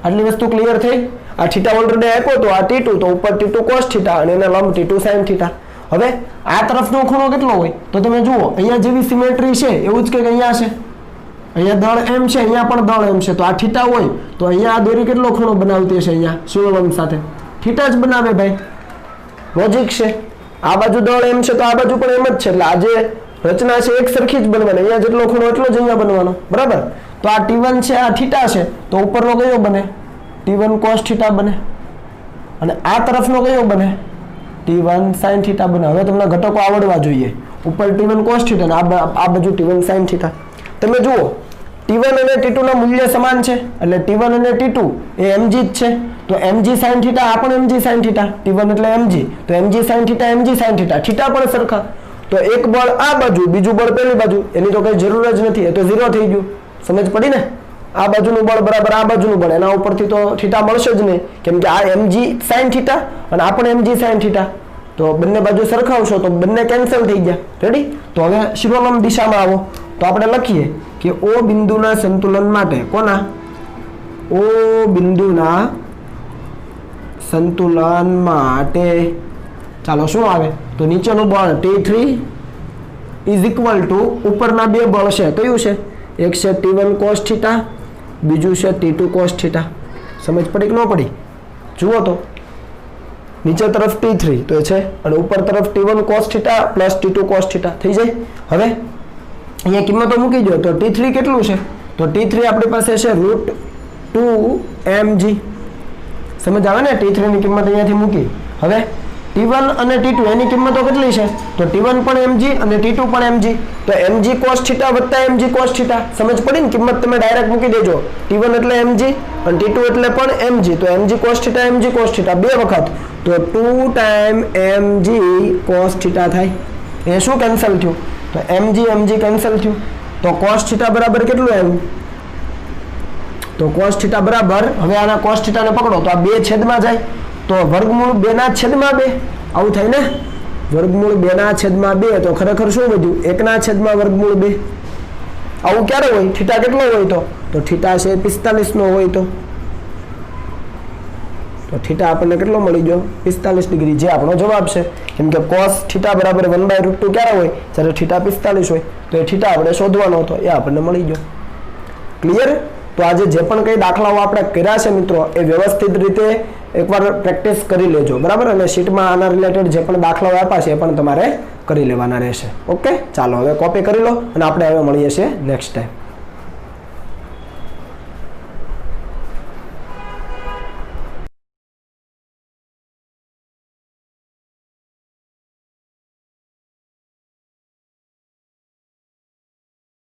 આટલી વસ્તુ ક્લિયર થઈ. આ થીટા ઓલરેડી આપ્યો તો આ T2, તો ઉપર T2 cos θ અને એના લંબ T2 sin θ. હવે આ તરફનો ખૂણો કેટલો હોય? તો તમે જુઓ અહીંયા જેવી સિમેટ્રી છે એવું જ કંઈક અહીંયા છે. અહીંયા દળ m છે, અહીંયા પણ દળ m છે, તો આ થીટા હોય તો અહીંયા આ દોરી કેટલો ખૂણો બનાવતી હશે? અહીંયા શિરોલંબ સાથે થીટા જ બનાવે ભાઈ. લોજિક છે. આ બાજુ દળ m છે તો આ બાજુ પણ m જ છે, એટલે આ જે રચના છે એક સરખી જ બનવાની. અહીંયા જેટલો ખૂણો એટલો જ અહીંયા બનવાનો. બરાબર? તો આ T1 છે, આ થીટા છે, તો ઉપરનો કયો બને? T1 cos θ બને. અને આ તરફનો કયો બને? T1 sin θ બને. હવે તમને ઘટકો આવડવા જોઈએ. ઉપર T1 cos θ અને આ બાજુ T1 sin θ. તમે જુઓ T1 અને T2 ના મૂલ્ય સમાન છે એટલે T1 અને T2 એ mg જ છે. તો mg sin θ આ પણ mg sin θ. T1 એટલે mg, તો mg sin θ mg sin θ. Theta પણ સરખા. તો એક બળ આ બાજુ, બીજું બળ પેલી બાજુ, એની તો કઈ જરૂર જ નથી, એ તો 0 થઈ ગયું. સમજ પડી ને? આ બાજુનું બળ બરાબર આ બાજુનું બળ, એના ઉપરથી તો થીટા મળશે જ નહીં, કેમ કે આ mg sin θ અને આ પણ mg sin θ. તો બંને બાજુ સરખાવશો તો બંને કેન્સલ થઈ ગયા. રેડી? તો હવે શિરોનામ દિશામાં આવો તો આપણે લખીએ કે ઓ બિંદુના સંતુલન માટે કોના ઓ બિંદુના સંતુલન માટે ચાલો શું આવે તો નીચેનું બળ T3 ઇઝ ઇક્વલ ટુ ઉપરના બે બળ છે કયું છે એક છે T1 cos θ બીજું છે T2 cos θ. સમજ પડી કે ન પડી? જુઓ તો નીચે તરફ T3 તો એ છે અને ઉપર તરફ T1 cos θ plus T2 cos θ થઈ જાય. હવે અહીંયા કિંમતો મૂકી દો તો T3 કેટલું છે તો T3 આપણી પાસે છે √2mg. સમજ આવે ને? T3 ની કિંમત અહીંયાથી મૂકી. હવે T1 અને T2 એની કિંમતો કેટલી છે તો T1 પણ mg અને T2 પણ mg તો mg cos θ વત્તા mg cos θ. સમજ પડી ને? કિંમત તમે ડાયરેક્ટ મૂકી દેજો. T1 એટલે mg અને T2 એટલે પણ mg તો mg cos θ mg cos θ બે વખત તો 2 ટાઈમ mg cos θ થાય. એ શું કેન્સલ થયું તો mg કેન્સલ થયું તો cos θ બરાબર કેટલું આવ્યું તો cos θ બરાબર હવે આના cos θ ને પકડો તો આ બે છેદમાં જાય તો વર્ગમૂળ 2 ના છેદમાં 2 આવું થાય ને વર્ગમૂળ 2 ના છેદમાં 2 તો ખરેખર શું વધ્યું 1 ના છેદમાં વર્ગમૂળ 2. આવું ક્યારે હોય થીટા કેટલો હોય તો થીટા છે 45 નો હોય તો થીટા આપણને કેટલો મળી ગયો 45 ડિગ્રી જે આપણો જવાબ છે. કેમ કે cos θ બરાબર 1/√2 ક્યારે હોય જ્યારે થીટા 45 હોય તો એ થીટા આપણે શોધવાનો હતો એ આપણને મળી ગયો. ક્લિયર? તો આજે જે પણ કઈ દાખલાઓ આપણે કર્યા છે મિત્રો એ વ્યવસ્થિત રીતે એકવાર પ્રેક્ટિસ કરી લેજો બરાબર અને શીટમાં આના રિલેટેડ જે પણ દાખલાઓ આપ્યા છે એ પણ તમારે કરી લેવાના રહેશે. ઓકે ચાલો હવે કોપી કરી લો અને આપણે હવે મળીએ છીએ નેક્સ્ટ ટાઈમ.